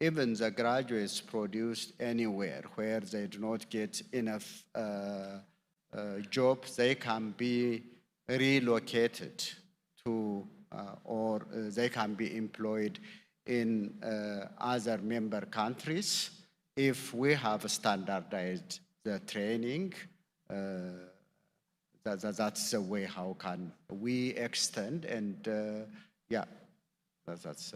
even the graduates produced anywhere where they do not get enough jobs, they can be relocated to, or they can be employed in other member countries. If we have standardized the training, that's the way how can we extend, and yeah, that's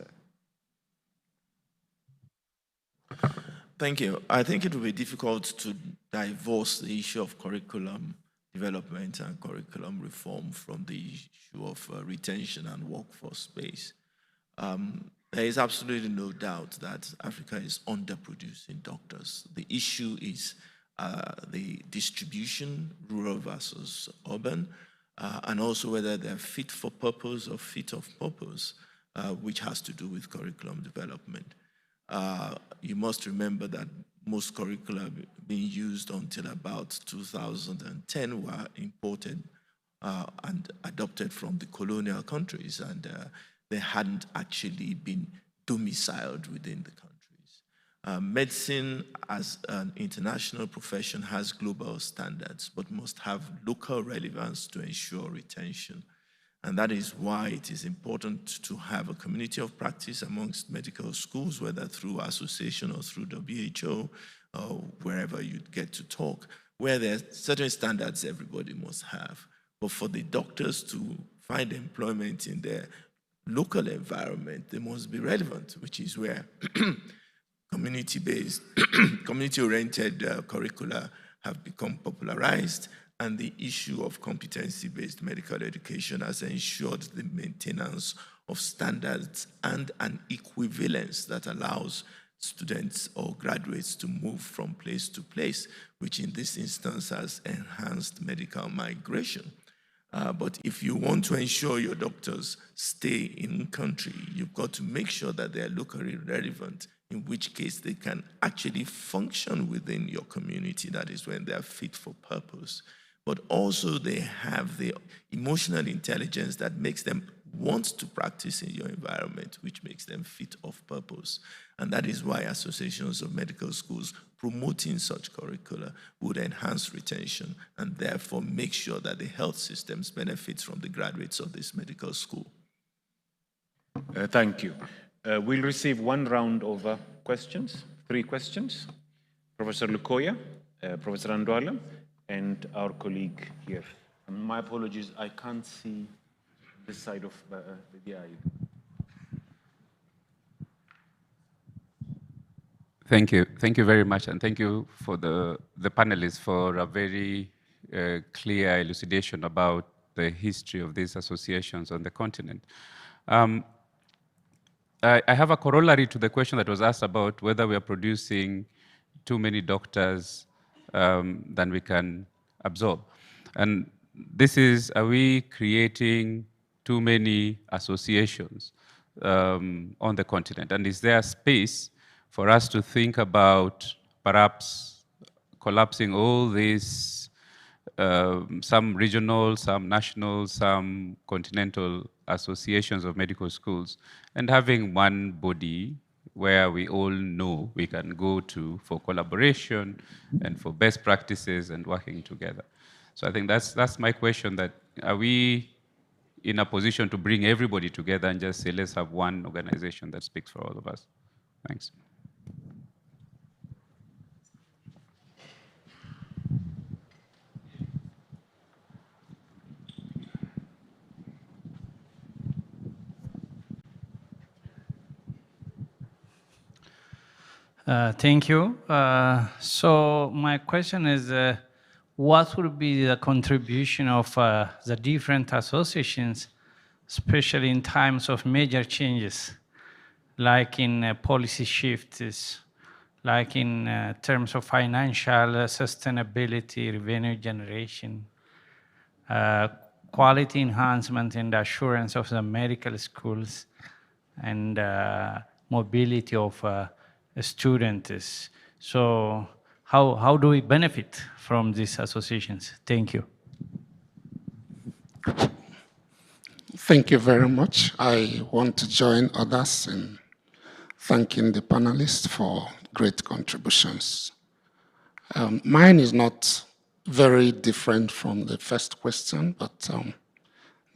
Thank you. I think it will be difficult to divorce the issue of curriculum development and curriculum reform from the issue of retention and workforce space. There is absolutely no doubt that Africa is underproducing doctors. The issue is the distribution, rural versus urban, and also whether they're fit for purpose or fit of purpose, which has to do with curriculum development. You must remember that most curricula being used until about 2010 were imported and adopted from the colonial countries, and they hadn't actually been domiciled within the countries. Medicine as an international profession has global standards, but must have local relevance to ensure retention. And that is why it is important to have a community of practice amongst medical schools, whether through association or through WHO, or wherever you get to talk, where there are certain standards everybody must have. But for the doctors to find employment in their local environment, they must be relevant, which is where community-based, community-oriented curricula have become popularized, and the issue of competency-based medical education has ensured the maintenance of standards and an equivalence that allows students or graduates to move from place to place, which in this instance has enhanced medical migration. But if you want to ensure your doctors stay in country, you've got to make sure that they are locally relevant, in which case they can actually function within your community. That is when they are fit for purpose. But also they have the emotional intelligence that makes them want to practice in your environment, which makes them fit of purpose. And that is why associations of medical schools promoting such curricula would enhance retention and therefore make sure that the health systems benefit from the graduates of this medical school. Thank you. We'll receive one round of questions, 3 questions. Professor Lukoya, Professor Andwala, and our colleague here. And my apologies, I can't see this side of the aisle. Thank you very much, and thank you for the panelists for a very clear elucidation about the history of these associations on the continent. I have a corollary to the question that was asked about whether we are producing too many doctors than we can absorb. And this is, are we creating too many associations on the continent? And is there space for us to think about perhaps collapsing all these, some regional, some national, some continental associations of medical schools, and having one body where we all know we can go to for collaboration and for best practices and working together? So I think that's my question, that are we in a position to bring everybody together and just say, let's have one organization that speaks for all of us? Thanks. Thank you. So my question is, what would be the contribution of the different associations, especially in times of major changes, like in policy shifts, like in terms of financial sustainability, revenue generation, quality enhancement and assurance of the medical schools, and mobility of students. So how do we benefit from these associations? Thank you. Thank you very much. I want to join others in thanking the panelists for great contributions. Mine is not very different from the first question, but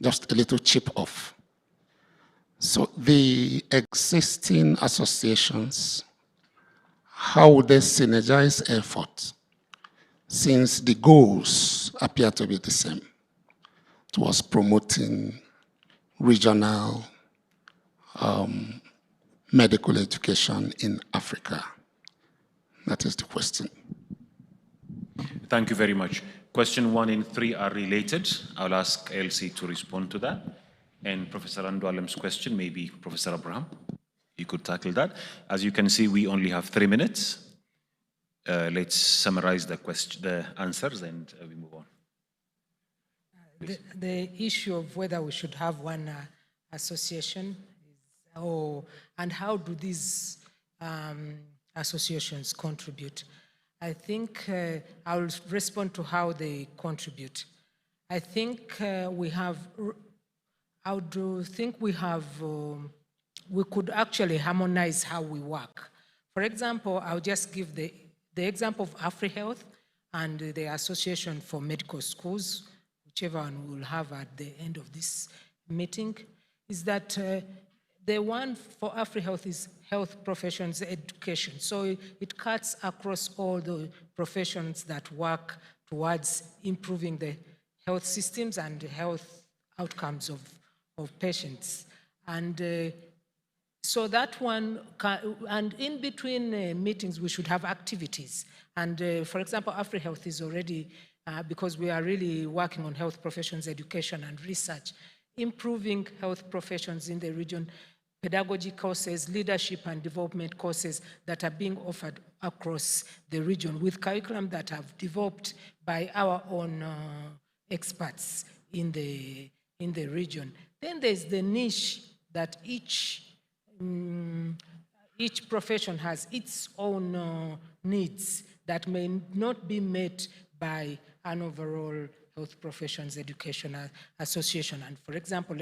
just a little chip off. So the existing associations, how would they synergize efforts since the goals appear to be the same towards promoting regional medical education in Africa? That is the question. Thank you very much. Question 1 and 3 are related. I'll ask Elsie to respond to that. And Professor Andualem's question, maybe Professor Abraham, you could tackle that. As you can see, we only have 3 minutes. Let's summarize the answers and we move on. The issue of whether we should have one association and how do these associations contribute. I think I'll respond to how they contribute. I think we could actually harmonize how we work. For example, I'll just give the example of AfriHealth and the Association for Medical Schools, whichever one we'll have at the end of this meeting, is that the one for AfriHealth is health professions education. So it cuts across all the professions that work towards improving the health systems and the health outcomes of patients. And so that one, and in between meetings, we should have activities. And for example, AfriHealth is already, because we are really working on health professions education and research, improving health professions in the region, pedagogy courses, leadership and development courses that are being offered across the region with curriculum that have developed by our own experts in the region. Then there's the niche that each profession has its own needs that may not be met by an overall health professions education association. And for example,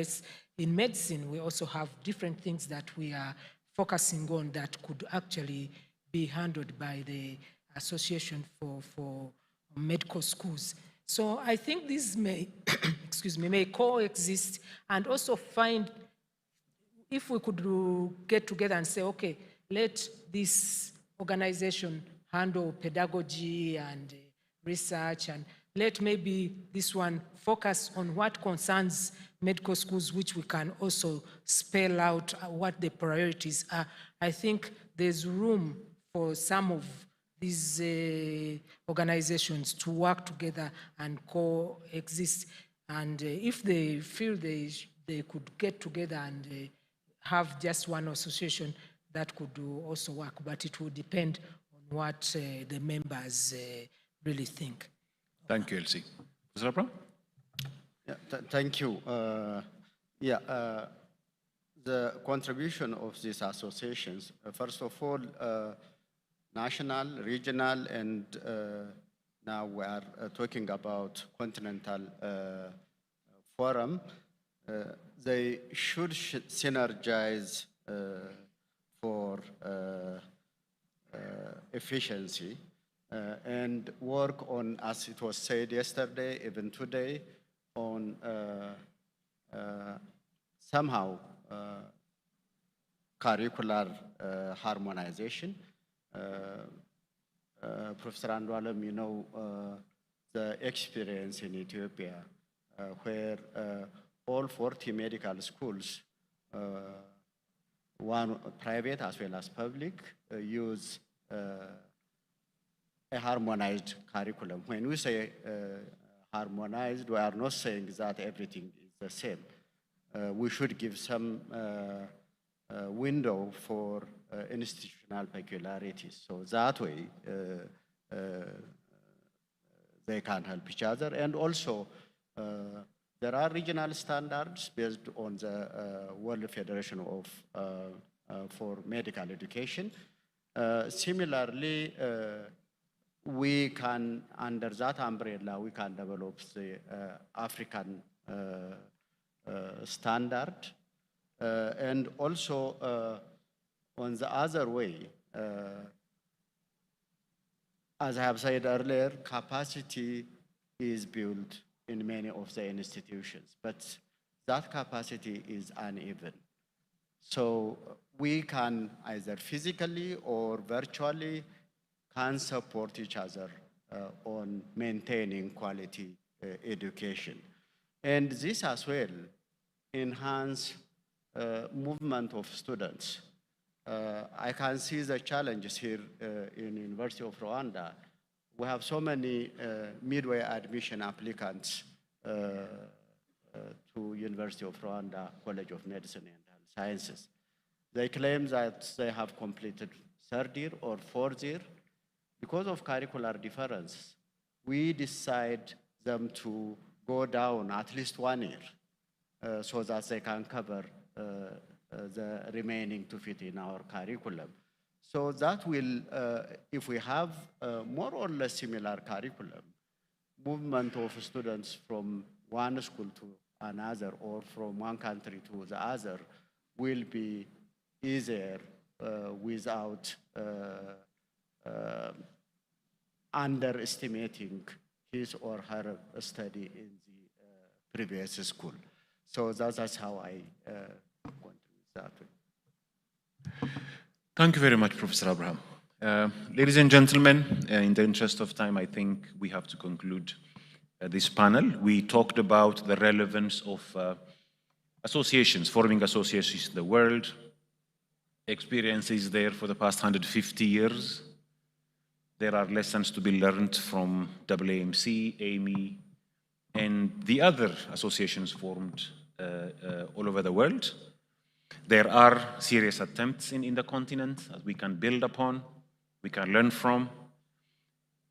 in medicine, we also have different things that we are focusing on that could actually be handled by the Association for Medical Schools. So I think these may, may coexist and also find, if we could get together and say, okay, let this organization handle pedagogy and research, and let maybe this one focus on what concerns medical schools, which we can also spell out what the priorities are. I think there's room for some of these organizations to work together and coexist. And if they feel they could get together and have just one association, that could also work, but it will depend on what the members really think. Thank you, Elsie. Professor Abraham? Yeah, thank you. The contribution of these associations, first of all, national, regional, and now we are talking about continental forum. They should synergize for efficiency and work on, as it was said yesterday, even today, on somehow curricular harmonization. Professor Andualem, you know the experience in Ethiopia where all 40 medical schools, one private as well as public, use a harmonized curriculum. When we say harmonized, we are not saying that everything is the same. We should give some window for institutional peculiarities. So that way, they can help each other. And also, there are regional standards based on the World Federation for Medical Education. Similarly, we can, under that umbrella, we can develop the African standard. And also, on the other way, as I have said earlier, capacity is built in many of the institutions, but that capacity is uneven. So we can either physically or virtually can support each other on maintaining quality education. And this as well enhance movement of students. I can see the challenges here in University of Rwanda. We have so many midway admission applicants to University of Rwanda College of Medicine and Health Sciences. They claim that they have completed third year or fourth year. Because of curricular difference, we decide them to go down at least 1 year so that they can cover the remaining to fit in our curriculum. So that will, if we have more or less similar curriculum, movement of students from one school to another or from one country to the other will be easier without underestimating his or her study in the previous school. So that's how I contribute that way. Thank you very much, Professor Abraham. Ladies and gentlemen, in the interest of time, I think we have to conclude this panel. We talked about the relevance of associations, forming associations in the world, experiences there for the past 150 years. There are lessons to be learned from AAMC, AME, and the other associations formed all over the world. There are serious attempts in the continent that we can build upon, we can learn from.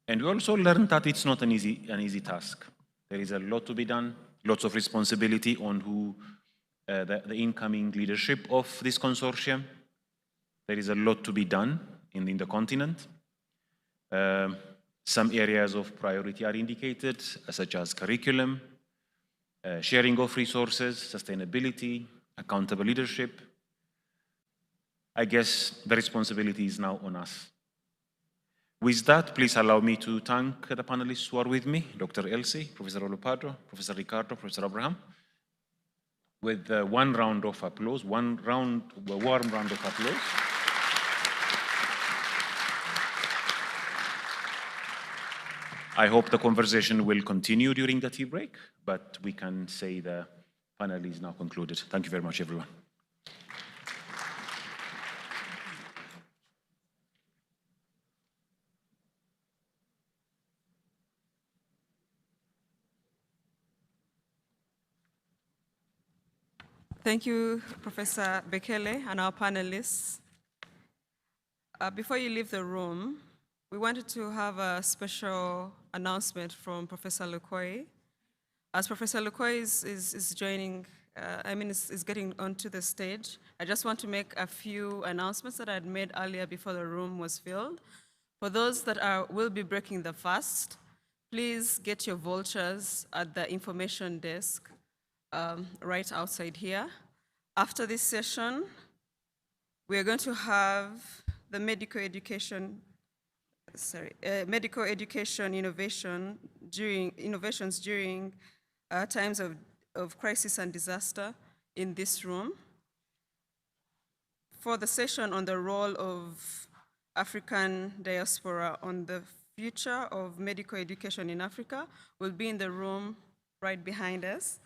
And we also learned that it's not an easy task. There is a lot to be done, lots of responsibility on who the incoming leadership of this consortium. There is a lot to be done in the continent. Some areas of priority are indicated, such as curriculum, sharing of resources, sustainability, accountable leadership. I guess the responsibility is now on us. With that, please allow me to thank the panelists who are with me, Dr. Elsie, Professor Olupadro, Professor Ricardo, Professor Abraham, with one round of applause, a warm round of applause. I hope the conversation will continue during the tea break, but we can say the panel is now concluded. Thank you very much, everyone. Thank you, Professor Bekele and our panelists. Before you leave the room, we wanted to have a special announcement from Professor Lukoye. As Professor Lukoye is joining, is getting onto the stage, I just want to make a few announcements that I had made earlier before the room was filled. For those that will be breaking the fast, please get your vouchers at the information desk right outside here. After this session, we are going to have the medical education innovations during times of crisis and disaster in this room. For the session on the role of African diaspora on the future of medical education in Africa, will be in the room right behind us.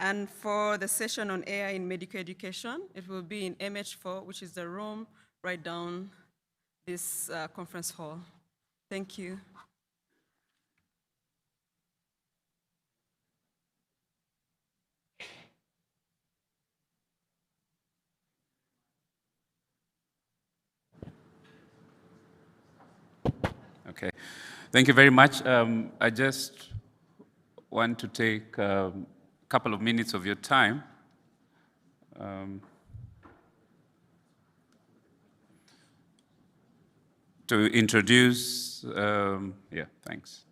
And for the session on AI in medical education, it will be in MH4, which is the room right down this conference hall. Thank you. Okay, thank you very much. I just want to take a couple of minutes of your time. to introduce, yeah, thanks.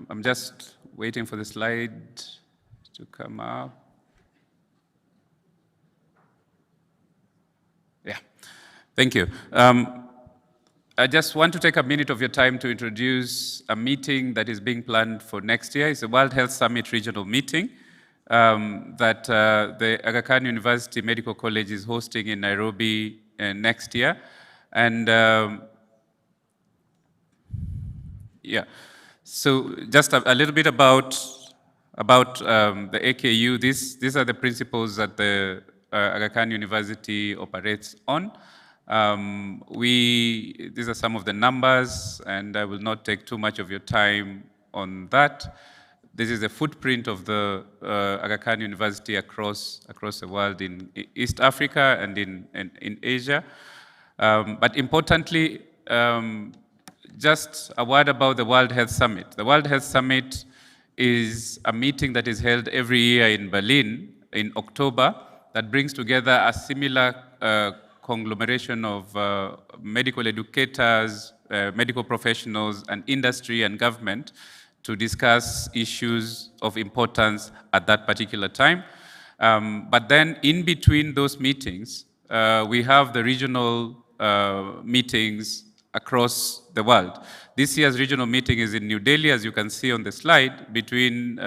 I'm just waiting for the slide to come up. Yeah, thank you. I just want to take a minute of your time to introduce a meeting that is being planned for next year. It's a World Health Summit regional meeting that the Aga Khan University Medical College is hosting in Nairobi next year. And yeah, so just a little bit about the AKU. These are the principles that the Aga Khan University operates on. These are some of the numbers, and I will not take too much of your time on that. This is the footprint of the Aga Khan University across the world in East Africa and in Asia. But importantly, just a word about the World Health Summit. The World Health Summit is a meeting that is held every year in Berlin in October that brings together a similar conglomeration of medical educators, medical professionals, and industry and government to discuss issues of importance at that particular time. But then in between those meetings, we have the regional meetings across the world. This year's regional meeting is in New Delhi, as you can see on the slide, between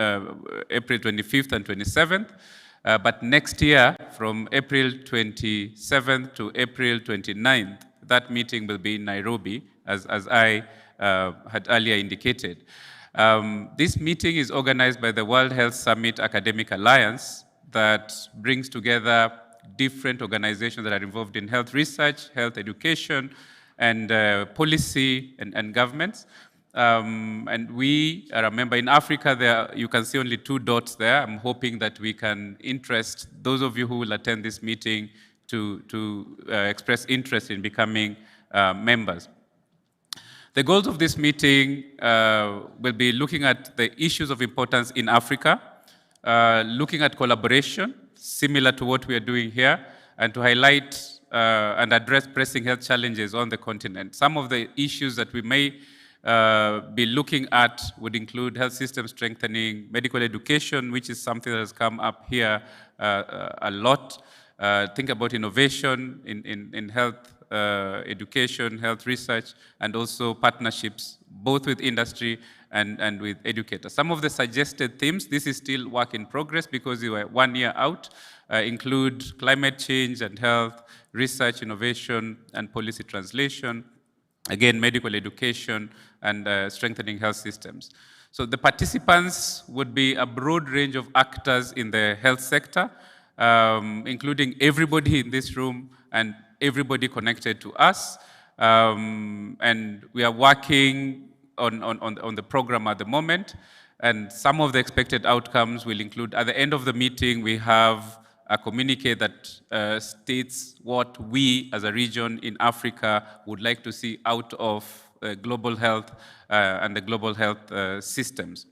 April 25th and 27th. But next year, from April 27th to April 29th, that meeting will be in Nairobi, as I had earlier indicated. This meeting is organized by the World Health Summit Academic Alliance that brings together different organizations that are involved in health research, health education, and policy and governments. And we are a member in Africa. You can see only 2 dots there. I'm hoping that we can interest those of you who will attend this meeting to express interest in becoming members. The goals of this meeting will be looking at the issues of importance in Africa, looking at collaboration, similar to what we are doing here, and to highlight and address pressing health challenges on the continent. Some of the issues that we may be looking at would include health system strengthening, medical education, which is something that has come up here a lot. Think about innovation in health education, health research, and also partnerships, both with industry and with educators. Some of the suggested themes, this is still work in progress because we were 1 year out, include climate change and health, research, innovation, and policy translation, again, medical education, and strengthening health systems. So the participants would be a broad range of actors in the health sector, including everybody in this room and everybody connected to us. And we are working on the program at the moment. And some of the expected outcomes will include, at the end of the meeting, we have a communique that states what we as a region in Africa would like to see out of global health and the global health systems.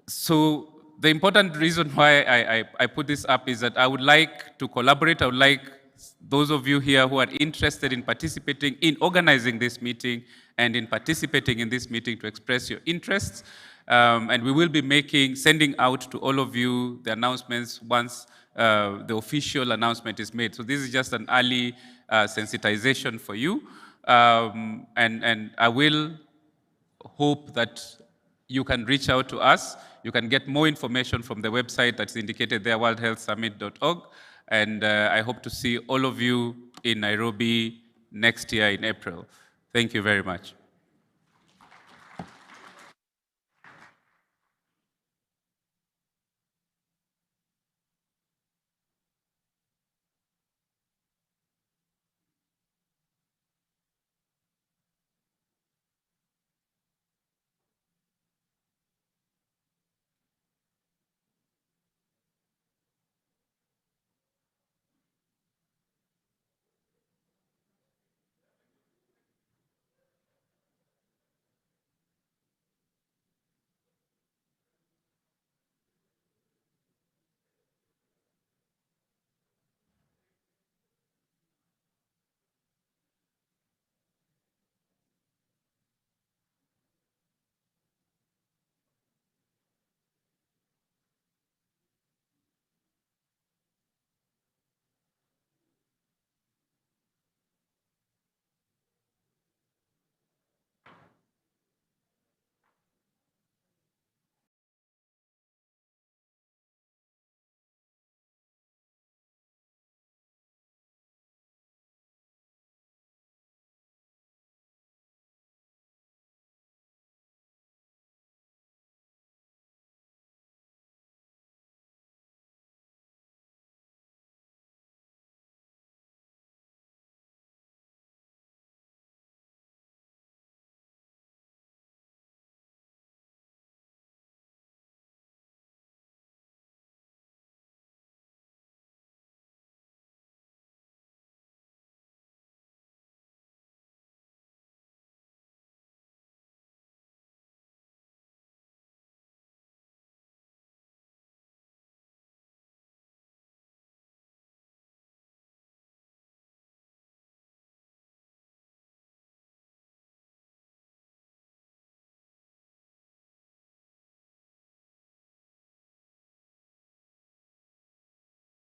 So the important reason why I put this up is that I would like to collaborate. I would like those of you here who are interested in participating in organizing this meeting and in participating in this meeting to express your interests. And we will be sending out to all of you the announcements once the official announcement is made. So this is just an early sensitization for you. And I will hope that you can reach out to us. You can get more information from the website that's indicated there, worldhealthsummit.org. And I hope to see all of you in Nairobi next year in April. Thank you very much.